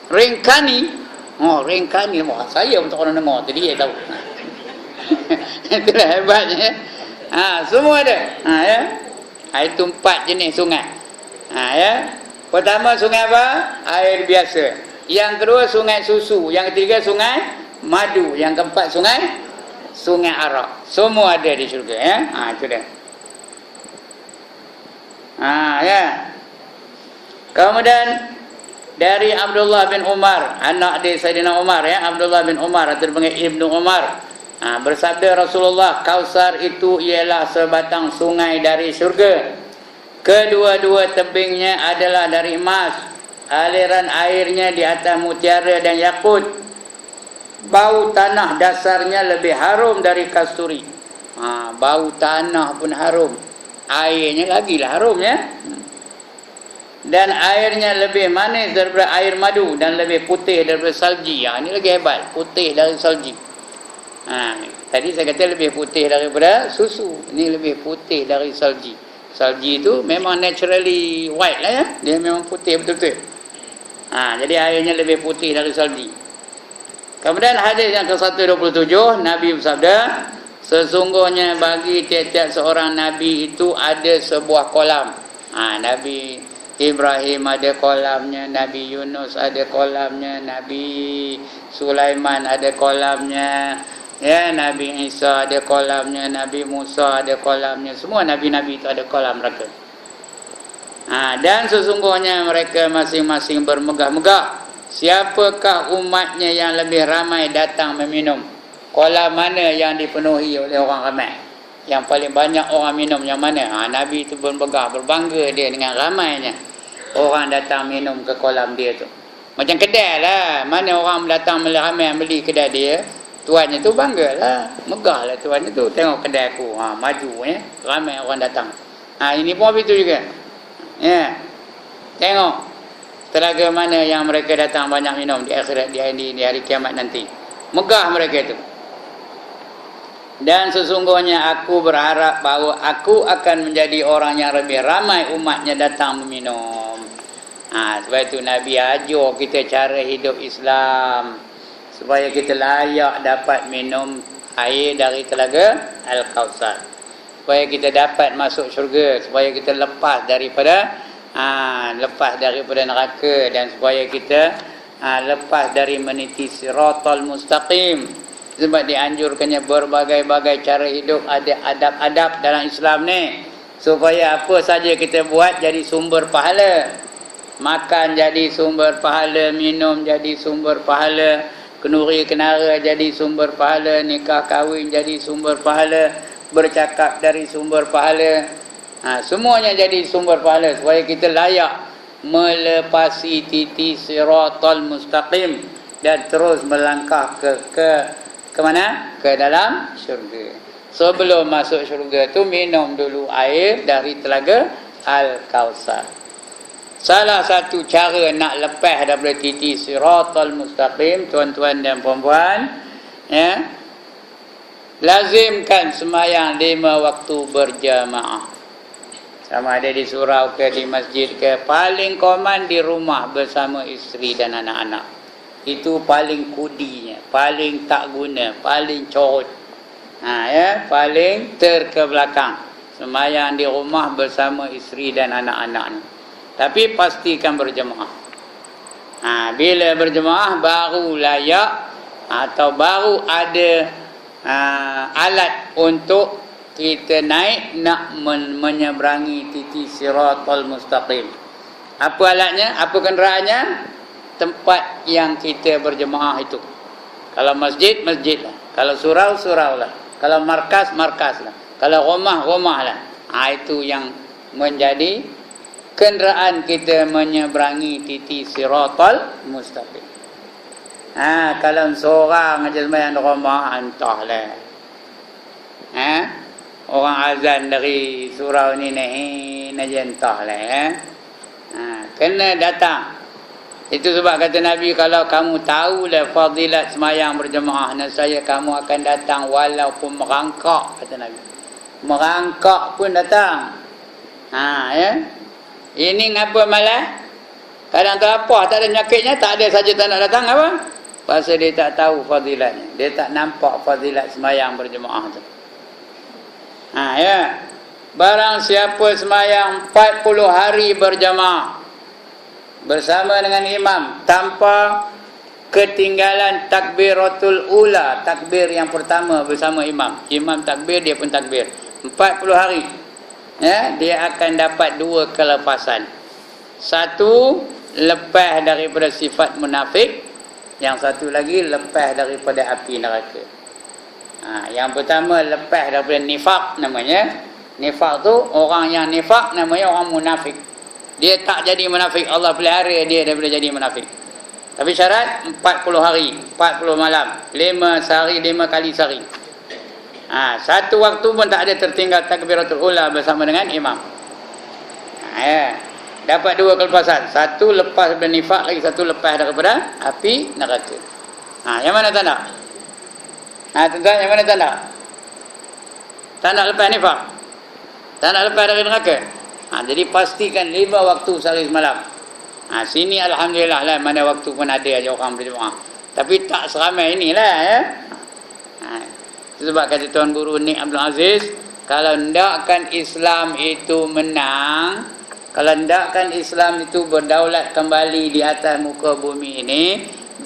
Speaker 1: Ringkani. Ringkani. Saya pun tak pernah dengar. Jadi dia tahu. Itulah hebatnya. Semua ada. Ya. Itu 4 jenis sungai. Ya. Pertama sungai apa? Air biasa. Yang kedua sungai susu, yang ketiga sungai madu, yang keempat sungai arak. Semua ada di syurga ya. Itu dia. Ya. Kemudian dari Abdullah bin Umar, anak dia Sayyidina Umar ya, Abdullah bin Umar atau dipanggil Ibnu Umar. Bersabda Rasulullah, Kausar itu ialah sebatang sungai dari syurga. Kedua-dua tebingnya adalah dari emas. Aliran airnya di atas mutiara dan yakut. Bau tanah dasarnya lebih harum dari kasturi. Bau tanah pun harum. Airnya lagi lah harum ya. Dan airnya lebih manis daripada air madu dan lebih putih daripada salji. Ini lagi hebat, putih dari salji. Tadi saya kata lebih putih daripada susu. Ini lebih putih dari salji. Salji itu memang naturally white lah ya. Dia memang putih betul-betul. Jadi airnya lebih putih dari salji. Kemudian hadis yang ke-127, Nabi bersabda, sesungguhnya bagi tiap-tiap seorang Nabi itu ada sebuah kolam. Nabi Ibrahim ada kolamnya, Nabi Yunus ada kolamnya, Nabi Sulaiman ada kolamnya, ya, Nabi Isa ada kolamnya, Nabi Musa ada kolamnya. Semua nabi-nabi itu ada kolam mereka. Dan sesungguhnya mereka masing-masing bermegah-megah. Siapakah umatnya yang lebih ramai datang meminum? Kolam mana yang dipenuhi oleh orang ramai? Yang paling banyak orang minum yang mana? Nabi itu bermegah, berbangga dia dengan ramainya orang datang minum ke kolam dia tu. Macam kedai lah, mana orang datang ramai beli kedai dia, tuannya tu bangga lah, megah lah tuannya tu. Tengok kedai aku, maju ya, ramai orang datang. Ini pun begitu juga ya. Tengok telaga mana yang mereka datang banyak minum di akhirat, di hari kiamat nanti. Megah mereka itu. Dan sesungguhnya aku berharap bahawa aku akan menjadi orang yang lebih ramai umatnya datang meminum. Sebab itu Nabi ajar kita cara hidup Islam, supaya kita layak dapat minum air dari telaga Al-Kausar, supaya kita dapat masuk syurga, supaya kita lepas daripada neraka, dan supaya kita lepas dari meniti siratal mustaqim. Sebab dianjurkannya berbagai-bagai cara hidup, ada adab-adab dalam Islam ni, supaya apa saja kita buat jadi sumber pahala. Makan jadi sumber pahala, minum jadi sumber pahala, kenuri kenara jadi sumber pahala, nikah kahwin jadi sumber pahala, bercakap dari sumber pahala. Semuanya jadi sumber pahala, supaya kita layak melepasi titi siratal mustaqim dan terus melangkah ke mana? Ke dalam syurga. Sebelum masuk syurga tu minum dulu air dari telaga Al-Kausar. Salah satu cara nak lepas daripada titi siratal mustaqim, tuan-tuan dan puan-puan, ya, lazimkan sembahyang 5 waktu berjamaah. Sama ada di surau ke di masjid ke, paling common di rumah bersama isteri dan anak-anak. Itu paling kudinya, paling tak guna, paling corot. Ya, paling terkebelakang. Sembahyang di rumah bersama isteri dan anak-anak ni. Tapi pastikan berjemaah. Bila berjemaah baru layak atau baru ada alat untuk kita naik nak menyeberangi titi siratal mustaqim. Apa alatnya? Apa kenderaannya? Tempat yang kita berjemaah itu. Kalau masjid, masjid lah. Kalau surau, surau lah. Kalau markas, markas lah. Kalau rumah, rumah lah. Itu yang menjadi kenderaan kita menyeberangi titi siratal mustaqim. Kalau seorang aja sembahyang di rumah, entahlah. Orang azan dari surau ni naik aja entahlah. Kena datang. Itu sebab kata Nabi, kalau kamu tahulah fadilat sembahyang berjemaah, nescaya kamu akan datang walaupun merangkak, kata Nabi. Merangkak pun datang. Ya. Ini ngapa malah? Kadang tu apa, tak ada penyakitnya, tak ada saja tak nak datang apa? Pasal dia tak tahu fadilatnya. Dia tak nampak fadilat sembahyang berjemaah tu. Ya. Barang siapa sembahyang 40 hari berjemaah, bersama dengan imam tanpa ketinggalan takbiratul ula, takbir yang pertama bersama imam. Imam takbir, dia pun takbir. 40 hari. Ya, dia akan dapat 2 kelepasan. Satu, lepas daripada sifat munafik. Yang satu lagi, lepas daripada api neraka. Yang pertama, lepas daripada nifak namanya. Nifak tu, orang yang nifak namanya orang munafik. Dia tak jadi munafik, Allah pelihara dia daripada jadi munafik. Tapi syarat 40 hari, 40 malam, 5 sehari, 5 kali sehari. Satu waktu pun tak ada tertinggal takbiratul ula bersama dengan imam. Dapat 2 kelepasan. Satu lepas daripada nifak, lagi satu lepas daripada api neraka. Yang mana tak nak? Tuan-tuan, yang mana tak nak? Tak nak lepas nifak? Tak nak lepas dari neraka? Jadi pastikan 5 waktu sehari semalam. Sini alhamdulillah lah, mana waktu pun ada aja orang berjemaah. Tapi tak seramai inilah ya. Sebab kata Tuan Guru Nik Abdul Aziz, kalau ndakkan Islam itu menang, kalau ndakkan Islam itu berdaulat kembali di atas muka bumi ini,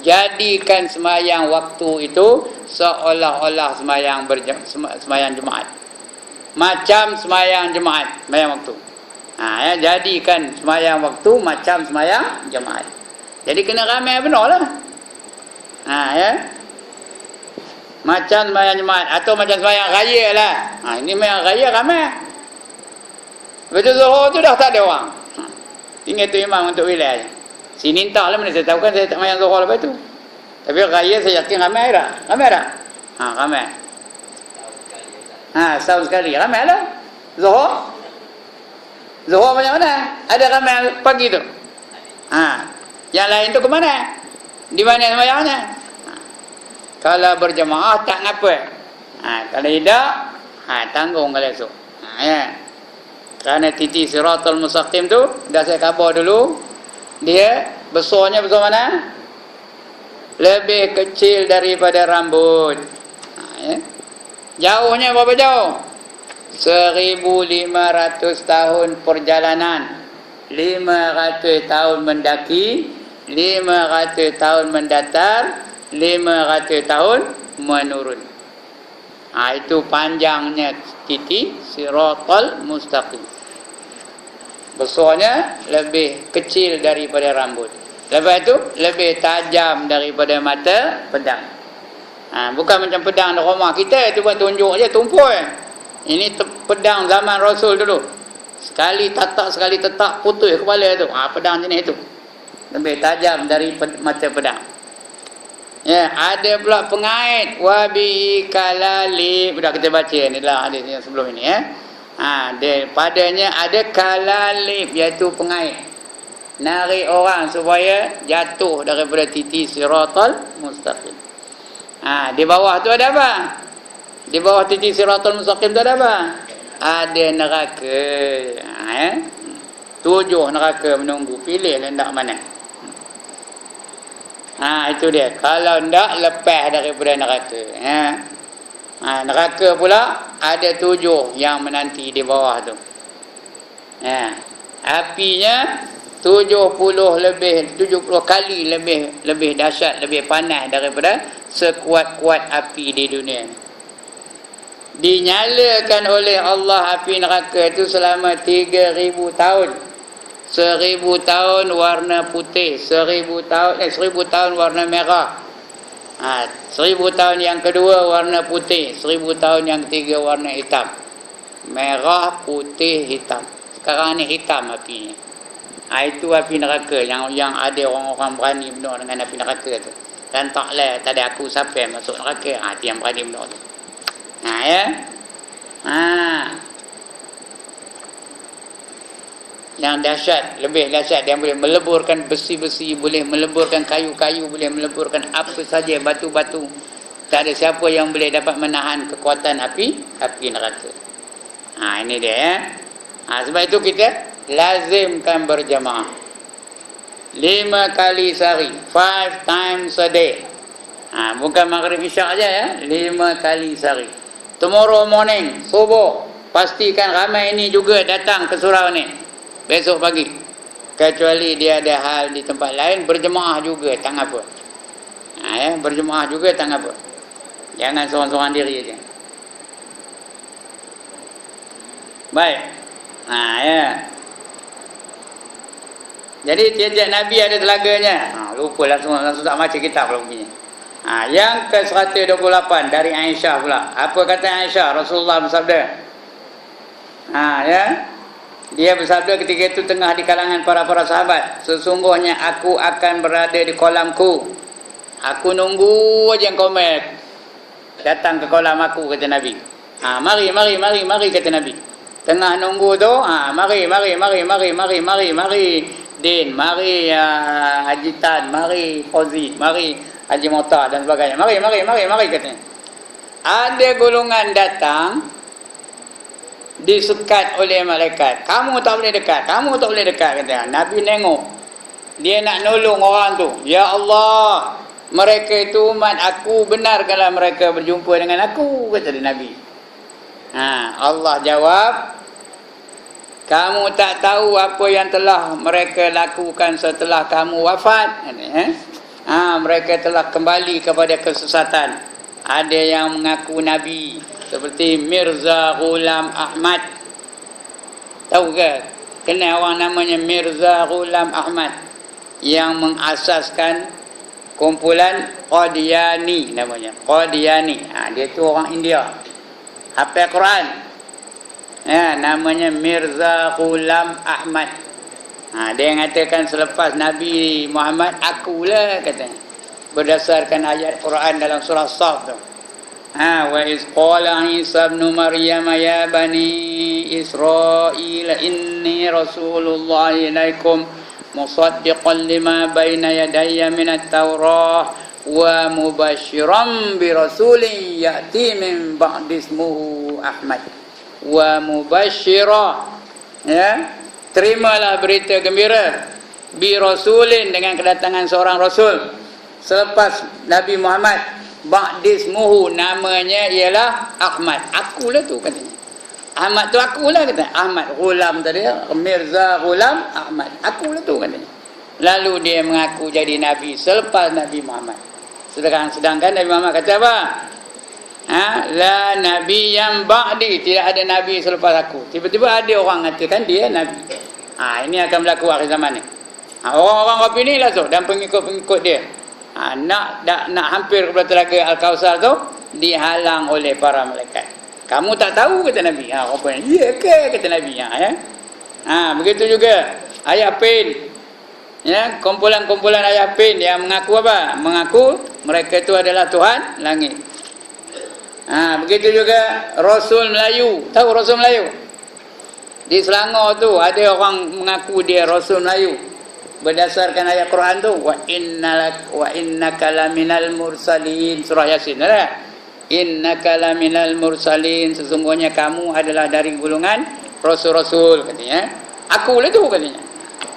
Speaker 1: jadikan semayang waktu itu seolah-olah semayang Jumaat. Macam semayang Jumaat, semayang waktu. Jadikan semayang waktu macam semayang Jumaat. Jadi kena ramai benar lah. Macam semayang Jumaat atau macam semayang raya lah. Ini semayang raya ramai. Betul Zuhur tu dah tak ada orang. Tinggal tu imam untuk wilayah. Sini entah lah mana saya tahu kan saya tak semayang Zuhur lepas tu. Tapi raya saya yakin ramai tak? Ramai tak? Ramai. Setahun sekali. Ramai lah. Zuhur macam mana? Ada ramai pagi tu. Yang lain tu ke mana? Di mana semayangnya? Kalau berjemaah tak ngapa. Kalau tidak, tanggung kalau esok. Kerana titi siratul mustaqim tu dah saya khabar dulu. Dia besarnya besar mana? Lebih kecil daripada rambut. Jauhnya berapa jauh? 1,500 tahun perjalanan, 500 tahun mendaki, 500 tahun mendatar, 500 tahun menurun. Itu panjangnya titik siratal mustaqim. Besarnya lebih kecil daripada rambut. Lepas itu lebih tajam daripada mata pedang. Bukan macam pedang di rumah kita, itu buat tunjuk je, tumpul. Ini pedang zaman Rasul dulu. Sekali tatak, sekali tetak, putus kepala tu. Pedang jenis itu. Lebih tajam dari mata pedang. Ada pula pengait. Wabi kalali. Sudah kita baca ni lah hadis yang sebelum ini. Padanya ada kalalib, iaitu pengait. Narik orang supaya jatuh daripada titi siratal mustaqim. Di bawah tu ada apa? Di bawah titik siratul mustaqim tu ada apa? Ada neraka. 7 neraka menunggu. Pilih hendak mana. Itu dia. Kalau hendak, lepas daripada neraka. Neraka pula ada 7 yang menanti di bawah tu. Apinya 70 kali lebih dahsyat, lebih panas daripada sekuat-kuat api di dunia ni. Dinyalakan oleh Allah api neraka itu selama 3,000 tahun. 1,000 tahun warna putih, 1,000 tahun warna merah. 1,000 tahun yang kedua warna putih, 1,000 tahun yang ketiga warna hitam. Merah, putih, hitam. Sekarang ni hitam apinya. Itu api neraka yang ada orang-orang berani benar dengan api neraka tu. Dan taklah, tak ada aku siapa yang masuk neraka. Itu yang berani benar tu. Yang dahsyat, lebih dahsyat, yang boleh meleburkan besi-besi, boleh meleburkan kayu-kayu, boleh meleburkan apa saja, batu-batu. Tak ada siapa yang boleh dapat menahan kekuatan api neraka. Ini dia sebab itu kita lazimkan berjamaah 5 kali sehari, 5 times a day. Bukan maghrib isyak aja ya, 5 kali sehari. Tomorrow morning, subuh, pastikan ramai ini juga datang ke surau ni. Besok pagi. Kecuali dia ada hal di tempat lain, berjemaah juga tak apa. Berjemaah juga tak apa. Jangan seorang-seorang diri aja. Baik. Jadi tiap-tiap Nabi ada telaganya. Lupalah semua, langsung tak baca kitab pula punya. Yang ke-128 dari Aisyah pula. Apa kata Aisyah? Rasulullah bersabda. Dia bersabda ketika itu tengah di kalangan para sahabat. Sesungguhnya aku akan berada di kolamku. Aku nunggu aja engkau datang ke kolam aku, kata Nabi. Mari kata Nabi. Tengah nunggu tu, mari. Din, mari Haji Tan, mari Fauzi, mari Haji Mota dan sebagainya. Mari katanya. Ada golongan datang disekat oleh malaikat. Kamu tak boleh dekat katanya. Nabi nengok. Dia nak nolong orang tu. Ya Allah, mereka itu umat aku, benarkanlah mereka berjumpa dengan aku, kata Nabi. Allah jawab, kamu tak tahu apa yang telah mereka lakukan setelah kamu wafat. Mereka telah kembali kepada kesesatan. Ada yang mengaku Nabi, seperti Mirza Ghulam Ahmad. Tahu ke? Kenal orang namanya Mirza Ghulam Ahmad yang mengasaskan kumpulan Qadiani namanya. Qadiani. Dia tu orang India. Hafal Quran. Namanya Mirza Ghulam Ahmad. Dia mengatakan selepas Nabi Muhammad, akulah katanya. Berdasarkan ayat Quran dalam surah Shaf tu. Wa iz qala Isa ibn Maryam ya bani Israil inni rasulullah ilaikum musaddiqan lima baina yadayya minat Taurah wa mubashiran bi rasulin ya'ti min ba'di ismuhu Ahmad. Wa mubashira, terimalah berita gembira bi rasulin, dengan kedatangan seorang rasul selepas Nabi Muhammad. Ba'dismuhu, namanya ialah Ahmad. Akulah tu katanya. Ahmad tu akulah katanya. Ahmad Ghulam tadi, Mirza Ghulam Ahmad. Akulah tu katanya. Lalu dia mengaku jadi Nabi selepas Nabi Muhammad. Sedangkan Nabi Muhammad kata apa? La Nabi yang ba'di, tidak ada Nabi selepas aku. Tiba-tiba ada orang mengatakan dia Nabi. Ini akan berlaku akhir zaman ni. Orang-orang Rabi ni lah tu, dan pengikut-pengikut dia. Nak hampir kepada telaga Al-Kausar tu, dihalang oleh para malaikat. Kamu tak tahu, kata Nabi. Rupanya, ya ke, kata Nabi. Begitu juga Ayah Pin. Kumpulan-kumpulan Ayah Pin yang mengaku apa? Mengaku mereka itu adalah Tuhan langit. Begitu juga Rasul Melayu. Tahu Rasul Melayu? Di Selangor tu ada orang mengaku dia Rasul Melayu. Berdasarkan ayat Quran tu, wa innaka laminal mursalin, surah Yasin. Innaka laminal mursalin, sesungguhnya kamu adalah dari golongan rasul-rasul, katanya. Akulah tu, katanya.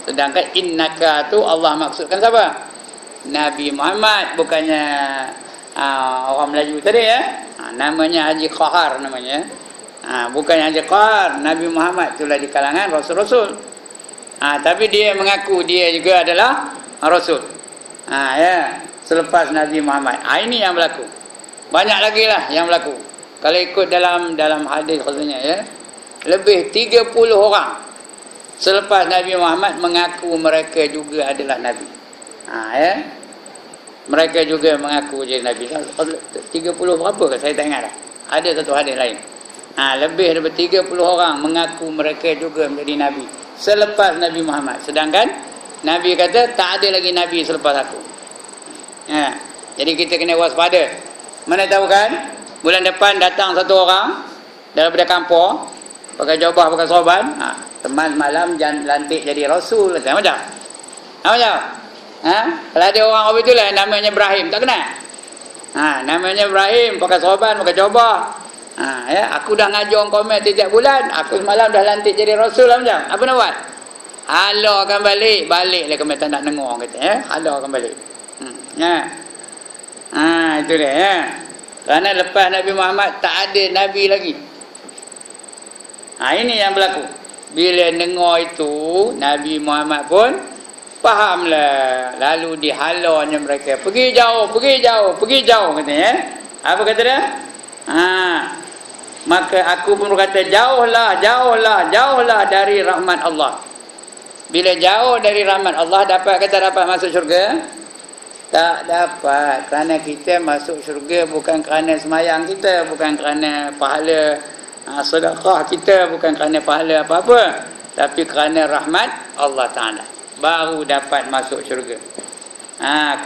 Speaker 1: Sedangkan innaka tu Allah maksudkan siapa? Nabi Muhammad, bukannya orang Melayu tadi namanya Haji Qahar namanya. Bukan Haji Qahar, Nabi Muhammad itulah di kalangan rasul-rasul. Tapi dia mengaku dia juga adalah rasul. Selepas Nabi Muhammad. Ini yang berlaku. Banyak lagi lah yang berlaku. Kalau ikut dalam hadis khususnya, lebih 30 orang selepas Nabi Muhammad mengaku mereka juga adalah Nabi. Mereka juga mengaku je Nabi. 30 berapa ke? Saya tak ingat dah. Ada satu hadis lain. Lebih daripada 30 orang mengaku mereka juga menjadi Nabi selepas Nabi Muhammad. Sedangkan Nabi kata tak ada lagi Nabi selepas aku. Jadi kita kena waspada. Mana tahu kan, bulan depan datang satu orang daripada kampung, pakai jubah, pakai sorban, teman malam lantik jadi Rasul. Macam? Kalau ada orang apa itulah namanya Ibrahim, tak kenal? Namanya Ibrahim, pakai sorban, pakai jubah. Aku dah ngajar komen tiap bulan, aku semalam dah lantik jadi Rasul lah, macam apa nak buat? Halo akan balik lah komen tak nak dengar kata, halo akan balik. Itu dia. Kerana lepas Nabi Muhammad tak ada Nabi lagi. Ini yang berlaku. Bila dengar itu, Nabi Muhammad pun fahamlah. Lalu dihalaunya mereka. Pergi jauh, pergi jauh, pergi jauh katanya. Apa kata dia? Maka aku pun berkata, jauhlah, jauhlah, jauhlah dari rahmat Allah. Bila jauh dari rahmat Allah, dapat masuk syurga? Tak dapat. Kerana kita masuk syurga bukan kerana semayang kita, bukan kerana pahala sedekah kita, bukan kerana pahala apa-apa, tapi kerana rahmat Allah Ta'ala baru dapat masuk syurga.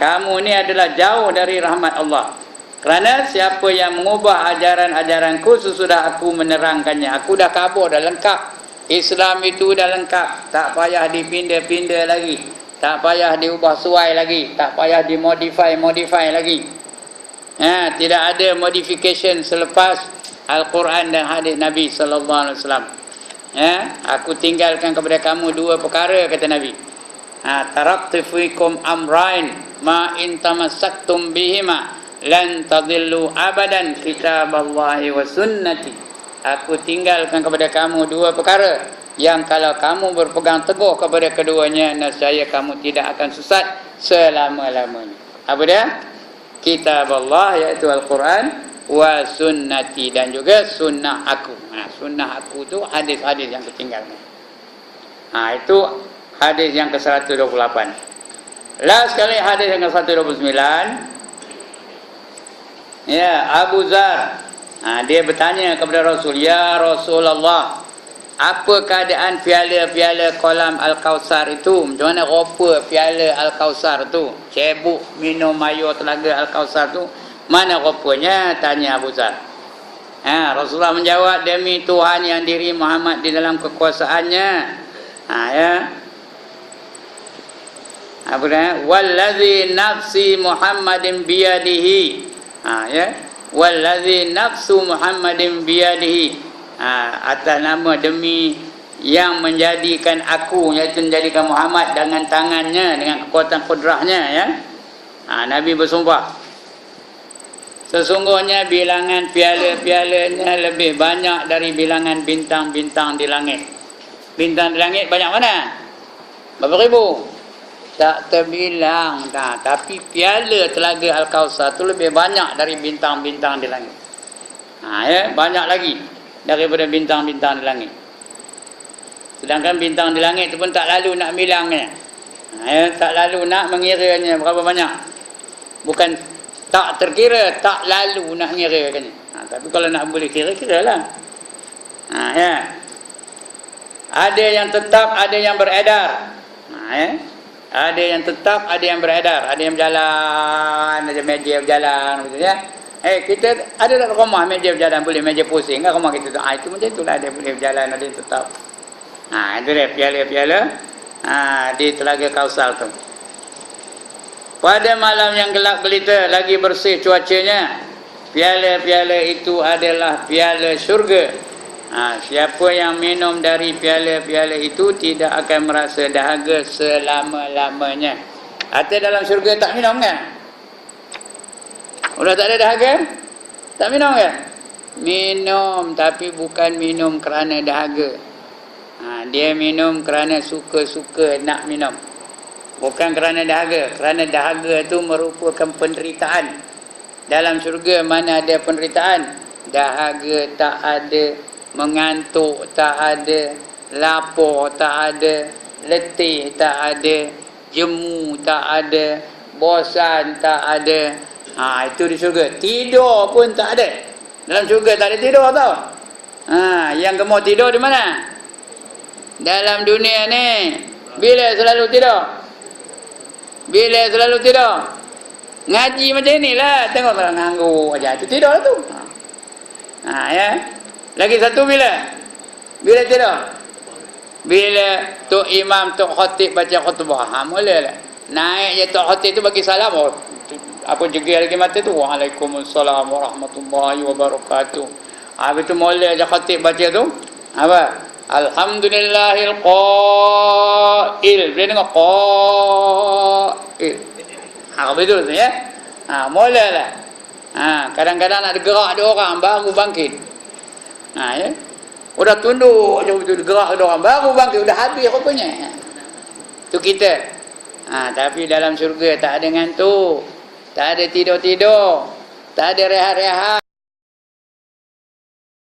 Speaker 1: Kamu ni adalah jauh dari rahmat Allah. Kerana siapa yang mengubah ajaran-ajaranku sesudah aku menerangkannya. Aku dah kabur, dah lengkap. Islam itu dah lengkap. Tak payah dipindah-pindah lagi. Tak payah diubah suai lagi. Tak payah dimodify lagi. Tidak ada modification selepas Al-Quran dan hadis Nabi sallallahu alaihi wasallam. Aku tinggalkan kepada kamu dua perkara, kata Nabi. Taraktu fikum amrain ma in tamassaktum bihima lan tadillu abadan kitaballahi wa sunnati. Aku tinggalkan kepada kamu dua perkara yang kalau kamu berpegang teguh kepada keduanya, nescaya kamu tidak akan sesat selama-lamanya. Apa dia? Kitab Allah, iaitu Al-Quran, wa sunnati, dan juga sunnah aku. Sunnah aku tu hadis-hadis yang ketinggalan. Itu hadis yang ke-128. Last sekali hadis yang ke-129. Ya, Abu Zar, dia bertanya kepada Rasul, ya Rasulullah, apa keadaan piala-piala kolam Al-Kausar itu? Macam mana rupa piala Al-Kausar tu? Cebuk minum air telaga Al-Kausar tu, mana rupanya? Tanya Abu Zar. Rasulullah menjawab, demi Tuhan yang diri Muhammad di dalam kekuasaannya. Apa dia? Wallazi nafsi Muhammadin biyadihi. Wallazi nafsu Muhammadin biyadihi. Atas nama demi yang menjadikan aku, iaitu menjadikan Muhammad dengan tangannya, dengan kekuatan kudrahnya. Nabi bersumpah, sesungguhnya bilangan piala-pialanya lebih banyak dari bilangan bintang-bintang di langit. Bintang di langit banyak mana? Berapa ribu? Tak terbilang. Tapi piala telaga Al-Kausar tu lebih banyak dari bintang-bintang di langit. Banyak lagi daripada bintang-bintang di langit. Sedangkan bintang di langit tu pun tak lalu nak bilangnya. Tak lalu nak mengiranya berapa banyak. Bukan tak terkira, tak lalu nak ngira kan. Tapi kalau nak boleh kira, kiralah. Ada yang tetap, ada yang beredar. Ada yang tetap, ada yang beredar. Ada yang berjalan, ada meja berjalan, gitu ya. Kita ada tak rumah meja berjalan, boleh meja pusing kan rumah kita tu. Itu macam itulah, ada boleh berjalan, ada yang tetap. Itu dia piala-piala di Telaga Kausar tu. Pada malam yang gelap gelita, lagi bersih cuacanya, piala-piala itu adalah piala syurga. Siapa yang minum dari piala-piala itu tidak akan merasa dahaga selama-lamanya. Atau dalam syurga tak minum kan? Udah tak ada dahaga? Tak minum kan? Minum, tapi bukan minum kerana dahaga. Dia minum kerana suka-suka nak minum. Bukan kerana dahaga. Kerana dahaga itu merupakan penderitaan. Dalam syurga mana ada penderitaan? Dahaga tak ada, mengantuk tak ada, lapar tak ada, letih tak ada, jemu tak ada, bosan tak ada. Itu di syurga. Tidur pun tak ada. Dalam syurga tak ada tidur tau. Yang gemuk tidur di mana? Dalam dunia ni. Bila selalu tidur? Bila selalu tidur? Ngaji macam inilah. Tengok orang nganggur aja, tu tidur lah tu. Ya. Lagi satu bila? Bila tidur? Bila Tok Imam, Tok Khatib baca khutbah. Mulalah. Naik je Tok Khatib tu bagi salam. Apa jegil lagi mata tu? Waalaikumsalam warahmatullahi wabarakatuh. Habis tu mula je Khatib baca tu. Apa? Alhamdulillahil qail. Bila dengar qail. Betul tu ya. Mulalah. Kadang-kadang nak gerak ada orang baru bangkit. Ya. Udah tunduk je betul gerak dia orang. Baru bangkit udah habis rupanya. Tu kita. Tapi dalam syurga tak ada ngantuk. Tak ada tidur-tidur. Tak ada rehat-rehat.